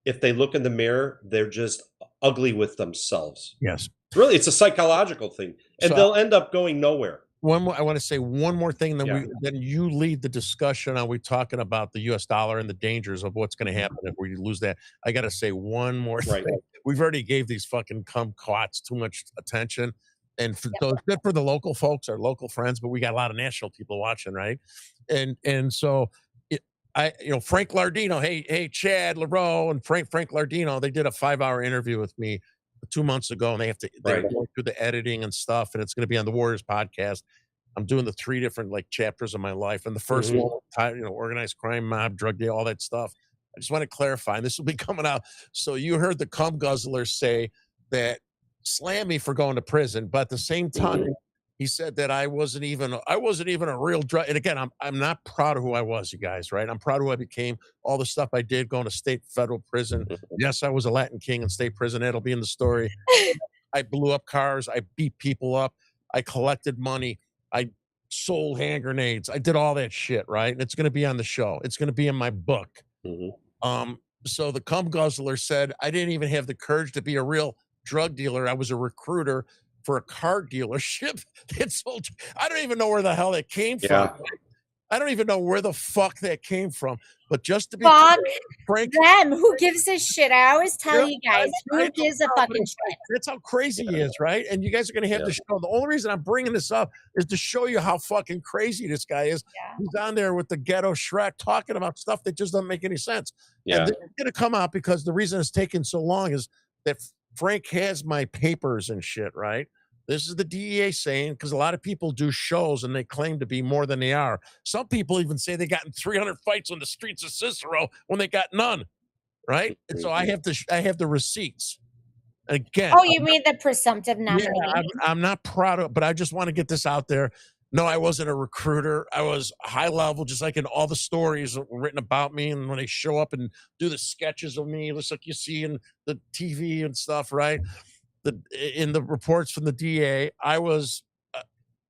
if they look in the mirror, they're just ugly with themselves. Yes. Really, it's a psychological thing. And So- they'll end up going nowhere. One more, I want to say one more thing. Yeah. Then you lead the discussion. Are we talking about the U.S. dollar and the dangers of what's going to happen if we lose that? I got to say one more Right. thing. We've already gave these fucking kumquats too much attention, and so it's good for the local folks, our local friends. But we got a lot of national people watching, right? And so Frank Lardino. Hey, Chad LaRoe and Frank Lardino. They did a 5-hour interview with me 2 months ago, and they're going through the editing and stuff, and it's going to be on the Warriors podcast. I'm doing the 3 different chapters of my life, and the first one, organized crime, mob, drug deal, all that stuff. I just want to clarify, and this will be coming out. So you heard the cum guzzler say that slam me for going to prison, but at the same time, he said that I wasn't even a real drug. And again, I'm not proud of who I was, you guys, right? I'm proud of who I became, all the stuff I did, going to state, federal prison. Yes, I was a Latin king in state prison. That'll be in the story. I blew up cars. I beat people up. I collected money. I sold hand grenades. I did all that shit, right? And it's going to be on the show. It's going to be in my book. So the cum guzzler said I didn't even have the courage to be a real drug dealer. I was a recruiter for a car dealership that sold. I don't even know where the hell that came from. I don't even know where the fuck that came from. But just to be Fuck Frank, them. Who gives a shit? I always tell you guys, who gives a fucking shit? that's how crazy he is, right? And you guys are going to have to show. The only reason I'm bringing this up is to show you how fucking crazy this guy is. Yeah. He's on there with the ghetto Shrek talking about stuff that just doesn't make any sense. And it's going to come out because the reason it's taking so long is that Frank has my papers and shit, right? This is the DEA saying, because a lot of people do shows and they claim to be more than they are. Some people even say they got in 300 fights on the streets of Cicero when they got none, right? And so I have the receipts. Again, Oh, you mean the presumptive nominee? I'm not proud of it, but I just want to get this out there. No, I wasn't a recruiter. I was high level, just like in all the stories that were written about me. And when they show up and do the sketches of me, just like you see in the TV and stuff, right? In the reports from the DA, I was,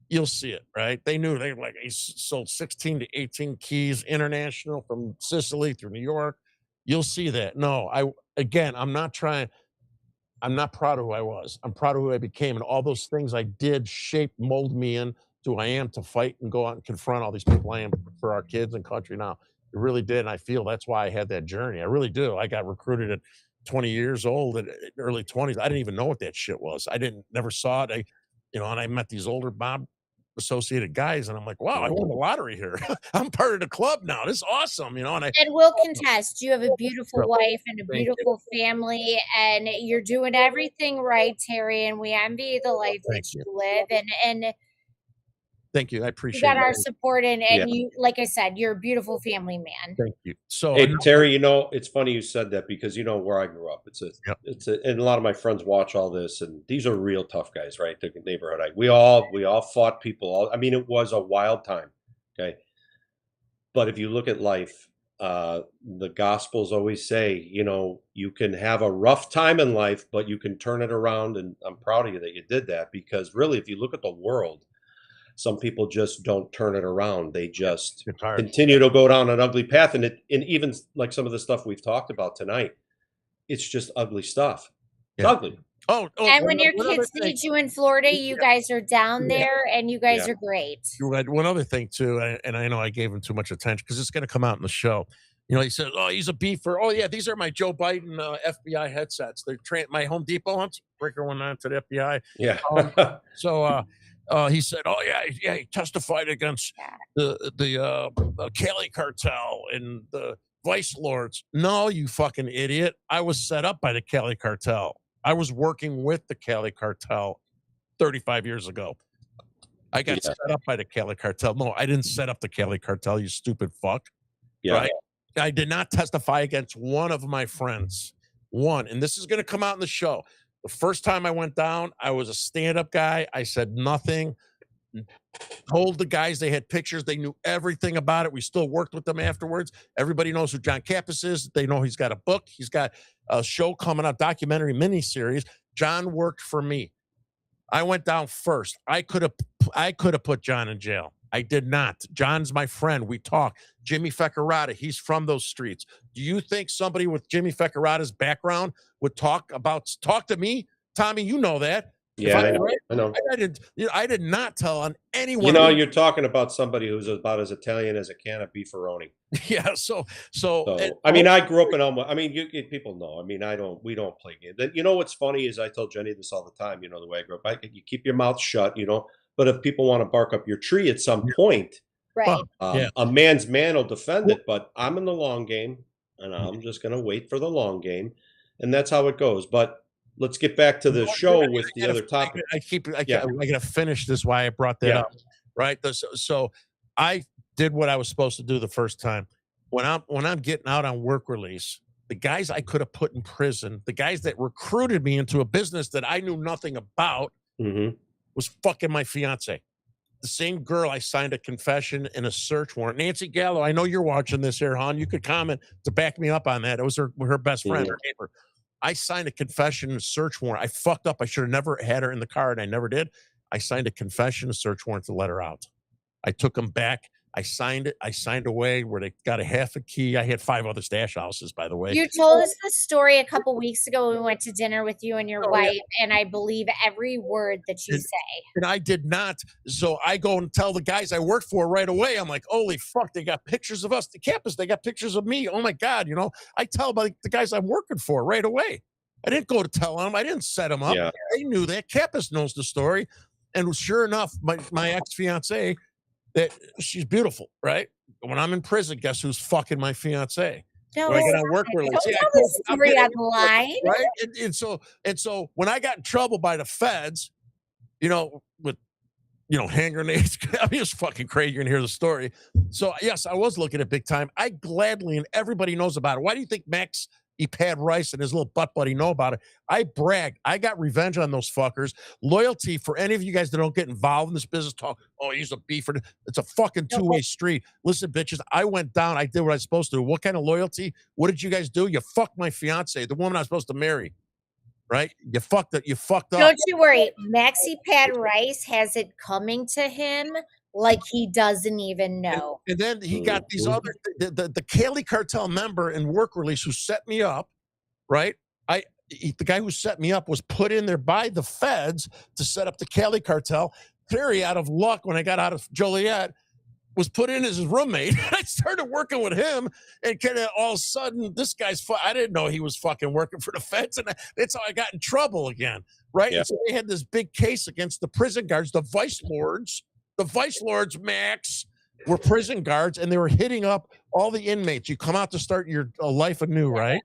you'll see it, right? They knew he sold 16 to 18 keys international from Sicily through New York. You'll see that. No, I'm not proud of who I was. I'm proud of who I became. And all those things I did shape, mold me in to who I am to fight and go out and confront all these people I am for our kids and country now. It really did. And I feel that's why I had that journey. I really do. I got recruited at 20 years old, at early 20s. I didn't even know what that shit was. Never saw it. And I met these older mob associated guys, and I'm like, wow, I won the lottery here. I'm part of the club now. This is awesome, And And we'll contest. You have a beautiful wife and a beautiful family, and you're doing everything right, Terry. And we envy the life that you live. And thank you. I you appreciate got it. our support, and you, like I said, you're a beautiful family man. Thank you. So, hey, Terry, it's funny you said that because where I grew up. And a lot of my friends watch all this, and these are real tough guys, right? The neighborhood. We all fought people. It was a wild time. Okay, but if you look at life, the Gospels always say, you know, you can have a rough time in life, but you can turn it around. And I'm proud of you that you did that, because really, if you look at the world, some people just don't turn it around. They just It's hard. continue to go down an ugly path. And even like some of the stuff we've talked about tonight, it's just ugly stuff. It's Yeah. ugly. And when your one other kids thing- need you in Florida, you guys are down Yeah. there and you guys Yeah. are great. You had one other thing too, and I know I gave him too much attention because it's going to come out in the show. You know, he said, "Oh, he's a beefer. Oh, yeah, these are my Joe Biden FBI headsets. They're my Home Depot ones. Breaker one on to the FBI." Yeah. So he said, "Oh yeah, he testified against Yeah. the Cali cartel and the vice lords." No, you fucking idiot! I was set up by the Cali cartel. I was working with the Cali cartel 35 years ago. I got Yeah. set up by the Cali cartel. No, I didn't set up the Cali cartel, you stupid fuck. Yeah. Right? I did not testify against one of my friends. One. And this is going to come out in the show. The first time I went down, I was a stand-up guy. I said nothing. Told the guys they had pictures. They knew everything about it. We still worked with them afterwards. Everybody knows who John Kappas is. They know he's got a book. He's got a show coming up, documentary miniseries. John worked for me. I went down first. I could have put John in jail. I did not. John's my friend. We talk. Jimmy Feccarata, he's from those streets. Do you think somebody with Jimmy Feccarata's background would talk to me? Tommy, you know that. Yeah. I know. I did not tell on anyone. You know, you're talking about somebody who's about as Italian as a can of beefaroni. Yeah. So I mean, I grew up in Elmwood. I mean, people know. I mean, we don't play games. You know what's funny is I tell Jenny this all the time. You know, the way I grew up, you keep your mouth shut. You know, but if people want to bark up your tree at some point, Right. Yeah. a man's man will defend it. But I'm in the long game, and I'm just going to wait for the long game, and that's how it goes. But let's get back to the show with the other topic. I gotta finish this. Why I brought that up, right? So I did what I was supposed to do the first time. When I'm getting out on work release, the guys I could have put in prison, the guys that recruited me into a business that I knew nothing about, Mhm. was fucking my fiance. The same girl I signed a confession and a search warrant. Nancy Gallo, I know you're watching this here, hon. You could comment to back me up on that. It was her best friend, her neighbor. I signed a confession and search warrant. I fucked up. I should have never had her in the car, and I never did. I signed a confession and search warrant to let her out. I took them back. I signed it. I signed away where they got a half a key. I had 5 other stash houses, by the way. You told us the story a couple weeks ago when we went to dinner with you and your Oh, wife, and I believe every word that you And- say. And I did not. So I go and tell the guys I work for right away. I'm like, holy fuck, they got pictures of us. The campus, they got pictures of me. Oh my God. You know, I tell about the guys I'm working for right away. I didn't go to tell them. I didn't set them up. Yeah. They knew that. Campus knows the story. And sure enough, my ex-fiance, that she's beautiful, right? When I'm in prison, guess who's fucking my fiance? No, When I get on work release. don't Yeah, tell the I'm story getting- on the line. right? And so when I got in trouble by the feds, you know, with hand grenades, I mean, it's fucking crazy. You're gonna hear the story. So yes, I was looking at big time. I gladly, and everybody knows about it. Why do you think Max Pad Rice and his little butt buddy know about it? I bragged. I got revenge on those fuckers. Loyalty for any of you guys that don't get involved in this business talk. Oh, he's a beefer. It's a fucking two-way street. Listen, bitches, I went down. I did what I was supposed to do. What kind of loyalty? What did you guys do? You fucked my fiance, the woman I was supposed to marry. Right? You fucked it. You fucked up. Don't you worry. Maxi Pad Rice has it coming to him like he doesn't even know. And then he got these other the Cali cartel member in work release who set me up, right? The guy who set me up was put in there by the feds to set up the Cali cartel. Terry, out of luck, when I got out of Joliet, was put in as his roommate. I started working with him, and kind of all of a sudden, this guy's. I didn't know he was fucking working for the feds, and that's how I got in trouble again, right? Yeah. And so they had this big case against the prison guards, the vice lords. The vice lords, Max, were prison guards, and they were hitting up all the inmates. You come out to start your life anew, right?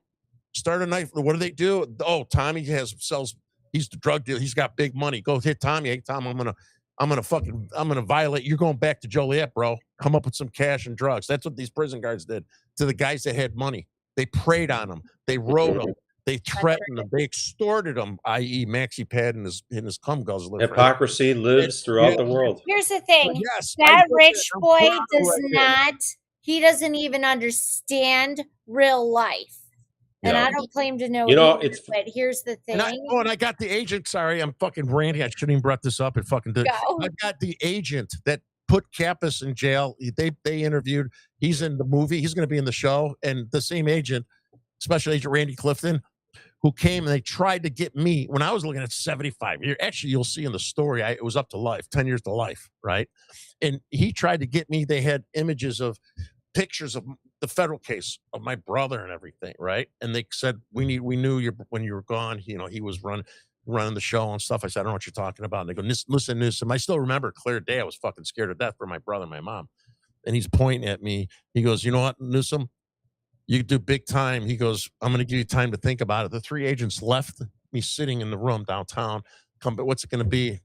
Start a knife. What do they do? Oh, Tommy sells. He's the drug dealer. He's got big money. Go hit Tommy. Hey, Tom, I'm gonna violate. You're going back to Joliet, bro. Come up with some cash and drugs. That's what these prison guards did to the guys that had money. They preyed on them. They rode them. They threatened them. They extorted them, i.e., Maxi Pad and his cum guzzler. Hypocrisy lives throughout the world. Here's the thing. Yes, That rich boy does not, He doesn't even understand real life. And Yeah. I don't claim to know You know, either, it's but here's the And I, thing. oh, and I got the agent. Sorry, I'm fucking ranty. I shouldn't even brought this up and fucking did. Go. I got the agent that put Kappas in jail. They interviewed. He's in the movie. He's going to be in the show. And the same agent, Special Agent Randy Clifton, who came and they tried to get me when I was looking at 75 years. Actually, you'll see in the story, it was up to life, 10 years to life, right? And he tried to get me. They had images of pictures of the federal case of my brother and everything, right? And they said we knew you when you were gone. He was running the show and stuff. I said I don't know what you're talking about. And they go, listen, Newsom. I still remember clear day. I was fucking scared to death for my brother and my mom. And he's pointing at me. He goes, you know what, Newsom, you do big time. He goes, I'm going to give you time to think about it. The three agents left me sitting in the room downtown. But what's it going to be?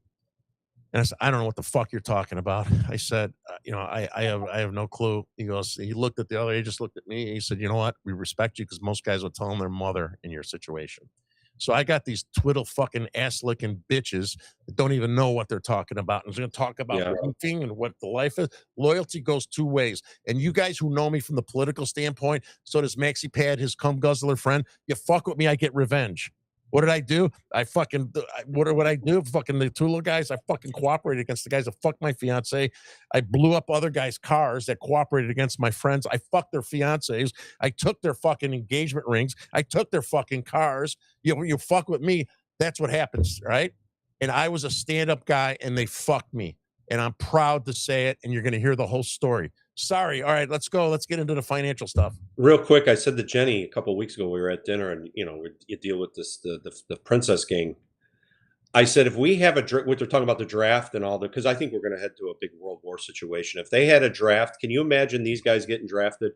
And I said, I don't know what the fuck you're talking about. I said, I have no clue. He goes, he looked at the other agents, looked at me. He said, you know what? We respect you because most guys would tell them their mother in your situation. So I got these twiddle fucking ass licking bitches that don't even know what they're talking about. And they're going to talk about ranking and what the life is. Loyalty goes two ways. And you guys who know me from the political standpoint, so does Maxi Pad, his cum guzzler friend. You fuck with me, I get revenge. What did I do? What did I do? Fucking the two little guys. I fucking cooperated against the guys that fucked my fiance. I blew up other guys' cars that cooperated against my friends. I fucked their fiancés. I took their fucking engagement rings. I took their fucking cars. You fuck with me. That's what happens, right? And I was a stand-up guy, and they fucked me. And I'm proud to say it. And you're going to hear the whole story. Sorry. All right, let's go. Let's get into the financial stuff. Real quick, I said to Jenny a couple of weeks ago, we were at dinner, and you deal with this the Princess gang. I said, if we have what they're talking about the draft and all that, because I think we're going to head to a big World War situation. If they had a draft, can you imagine these guys getting drafted?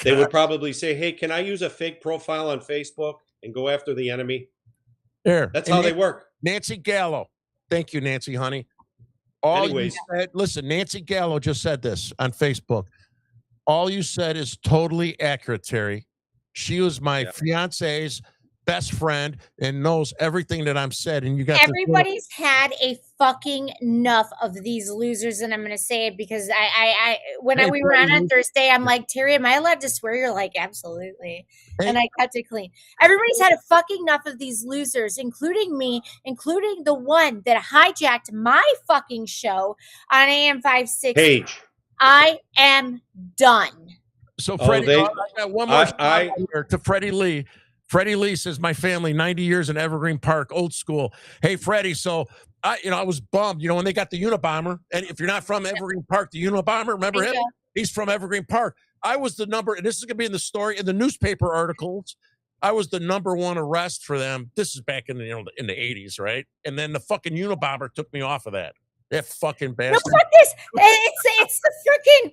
They would probably say, hey, can I use a fake profile on Facebook and go after the enemy? There. That's how they work. Nancy Gallo. Thank you, Nancy, honey. Anyways, listen, Nancy Gallo just said this on Facebook. All you said is totally accurate, Terry. She was my fiance's best friend and knows everything that I'm said. And you got everybody's had a fucking enough of these losers, and I'm going to say it because we were on Thursday, I'm like, Terry, am I allowed to swear? You're like, absolutely. And I cut it clean. Everybody's had a fucking enough of these losers, including me, including the one that hijacked my fucking show on AM 560. Paige. I am done. So, Freddie, I got one more here to Freddie Lee. Freddie Lee says, my family, 90 years in Evergreen Park, old school. Hey, Freddie, so I was bummed, when they got the Unabomber. And if you're not from Evergreen Park, the Unabomber, remember him? He's from Evergreen Park. I was the number, and this is going to be in the story, in the newspaper articles. I was the #1 arrest for them. This is back in the 80s, right? And then the fucking Unabomber took me off of that. That fucking bastard. Look at this. It's the freaking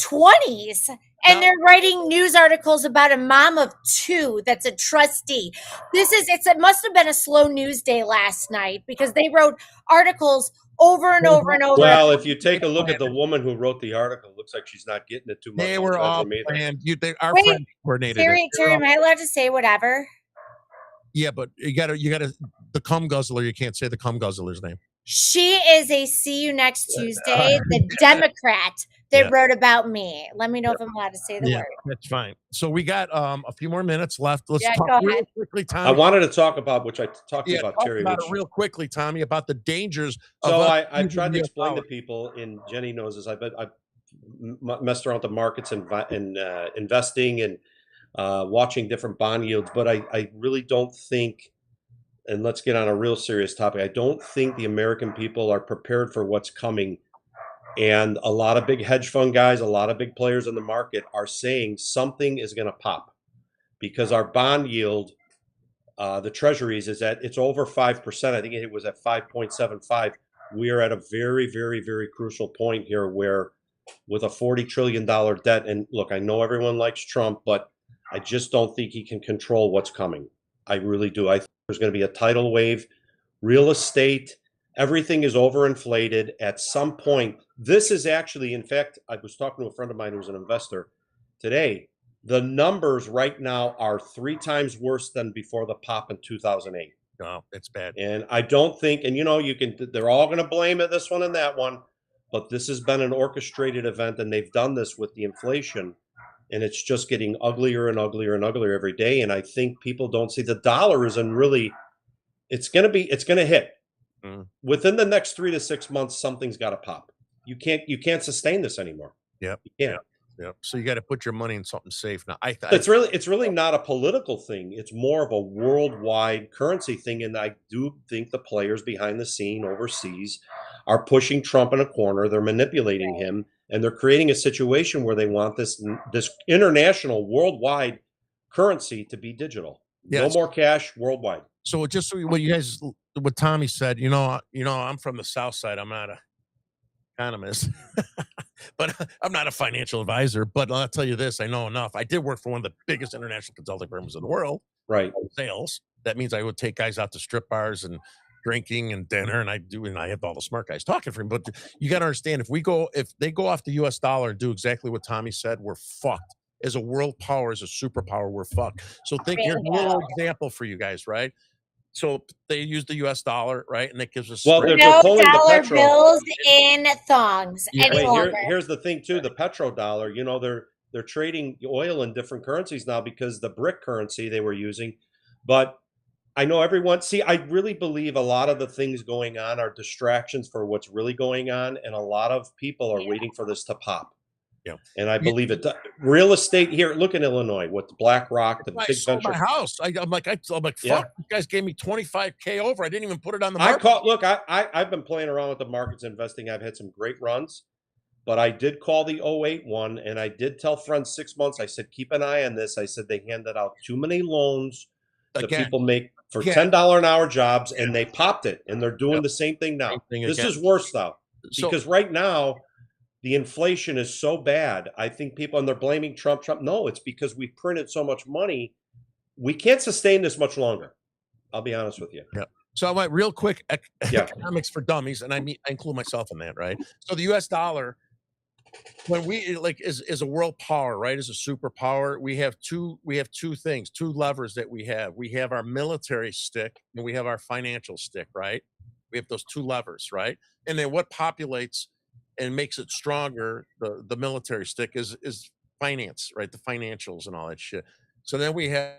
20s. And they're writing news articles about a mom of 2 that's a trustee. It must have been a slow news day last night because they wrote articles over and over and over. Well, if you take a look at the woman who wrote the article, it looks like she's not getting it too much. They were all planned. Our friend coordinated Terry, am I allowed to say whatever? Yeah, but you gotta the cum guzzler, you can't say the cum guzzler's name. She is a see you next Tuesday, the Democrat that wrote about me. Let me know if I'm allowed to say the word. That's fine. So we got a few more minutes left. Let's go talk real ahead. quickly, Tommy. I wanted to talk about, which I talked about, Terry. About it real quickly, Tommy, about the dangers. So I tried to explain to people, and Jenny knows this. I've messed around with the markets and investing and watching different bond yields, but I really don't think. And let's get on a real serious topic. I don't think the American people are prepared for what's coming. And a lot of big hedge fund guys, a lot of big players in the market are saying something is going to pop because our bond yield, the treasuries, is at it's over 5%. I think it was at 5.75. We are at a very, very, very crucial point here where with a $40 trillion debt, and look, I know everyone likes Trump, but I just don't think he can control what's coming. I really do. I think there's going to be a tidal wave. Real estate, everything is overinflated at some point. This is actually, in fact, I was talking to a friend of mine who's an investor today. The numbers right now are 3 times worse than before the pop in 2008. No, it's bad. And I don't think, and they're all going to blame it, this one and that one. but this has been an orchestrated event, and they've done this with the inflation, and it's just getting uglier and uglier and uglier every day. And I think people don't see the dollar is in really, it's going to hit within the next 3 to 6 months. Something's got to pop. You can't sustain this anymore. Yep. You can't. Yep. So you got to put your money in something safe now. It's really not a political thing. It's more of a worldwide currency thing. And I do think the players behind the scene overseas are pushing Trump in a corner. They're manipulating him, and they're creating a situation where they want this international, worldwide currency to be digital. No more cash, worldwide. So just what Tommy said, I'm from the South Side. I'm not a economist, but I'm not a financial advisor. But I'll tell you this: I know enough. I did work for one of the biggest international consulting firms in the world. Right. Sales. That means I would take guys out to strip bars and drinking and dinner, and I have all the smart guys talking for me. But you got to understand, if they go off the U.S. dollar and do exactly what Tommy said, we're fucked. As a world power, as a superpower, we're fucked. So here's a little example for you guys, right? So they use the U.S. dollar, right? And that gives us no dollar bills in thongs. Here's the thing too: the petrodollar. They're trading oil in different currencies now because the BRIC currency they were using. But I know everyone. See, I really believe a lot of the things going on are distractions for what's really going on, and a lot of people are waiting for this to pop. Yeah, and I believe it. Real estate here. Look in Illinois with BlackRock, the big venture. My house. I'm like, fuck! You guys gave me $25,000 over. I didn't even put it on the market. I've been playing around with the markets, investing. I've had some great runs, but I did call the 08 one, and I did tell friends 6 months. I said, keep an eye on this. I said they handed out too many loans that people make for $10 an hour jobs, and they popped it, and they're doing the same thing now. This is worse though, because right now the inflation is so bad. I think people, and they're blaming Trump. No, it's because we printed so much money. We can't sustain this much longer. I'll be honest with you. Yeah. So I went real quick. Economics for dummies, and I include myself in that, right? So the U.S. dollar, when we is a world power, right? As a superpower, we have two things, two levers that we have. We have our military stick and we have our financial stick, right? We have those two levers, right? And then what populates and makes it stronger, the military stick is finance, right? The financials and all that shit. So then we have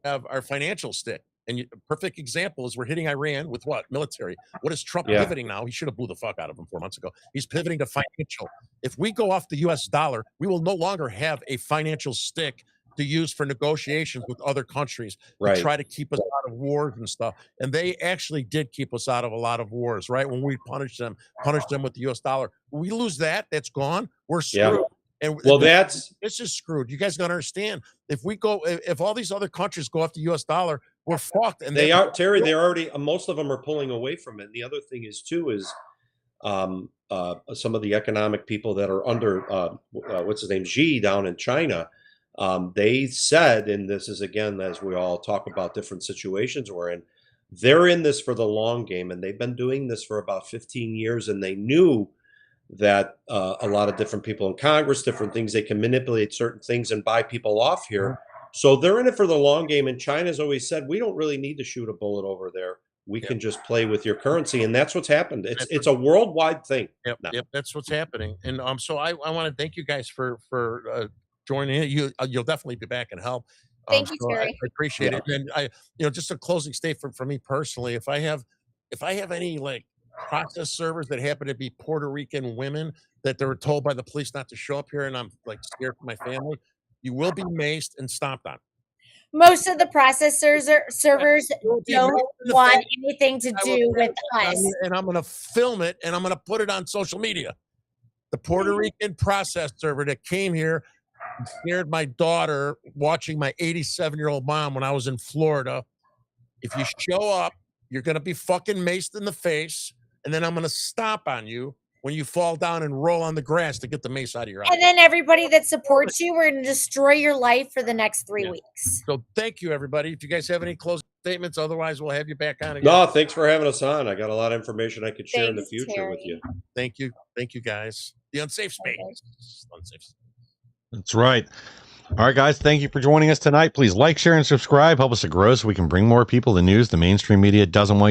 our financial stick. And a perfect example is we're hitting Iran with what? Military. What is Trump pivoting now? He should have blew the fuck out of him 4 months ago. He's pivoting to financial. If we go off the U.S. dollar, we will no longer have a financial stick to use for negotiations with other countries to try to keep us out of wars and stuff. And they actually did keep us out of a lot of wars, right? When we punished them with the U.S. dollar. When we lose that, that's gone. We're screwed. Yeah. And this is screwed. You guys gotta understand. If all these other countries go off the U.S. dollar, we're fucked. And they are, Terry. They're already. Most of them are pulling away from it. And the other thing is some of the economic people that are under what's his name, Xi down in China. They said, and this is again as we all talk about different situations we're in, they're in this for the long game, and they've been doing this for about 15 years, and they knew that a lot of different people in Congress, different things, they can manipulate certain things and buy people off here. So they're in it for the long game. And China's always said, we don't really need to shoot a bullet over there. We can just play with your currency. And that's what's happened. It's a worldwide thing. Yep, that's what's happening. And so I want to thank you guys for joining in. You'll definitely be back and help. Thank you, Terry. I appreciate it. And just a closing statement for me personally, if I have any process servers that happen to be Puerto Rican women that they were told by the police not to show up here, and I'm scared for my family, you will be maced and stomped on. Most of the processors servers don't want anything to do with us. And I'm going to film it and I'm going to put it on social media. The Puerto Rican process server that came here and scared my daughter watching my 87-year-old mom when I was in Florida. If you show up, you're going to be fucking maced in the face. And then I'm going to stomp on you when you fall down and roll on the grass to get the mace out of your eye. And then everybody that supports you, we're going to destroy your life for the next 3 weeks. So thank you, everybody. If you guys have any closing statements, otherwise we'll have you back on again. No, thanks for having us on. I got a lot of information I could share in the future Terry. with you. Thank you. Thank you, guys. The Unsafe Space. Unsafe. That's right. All right, guys, thank you for joining us tonight. Please like, share, and subscribe. Help us to grow so we can bring more people the news the mainstream media doesn't want you to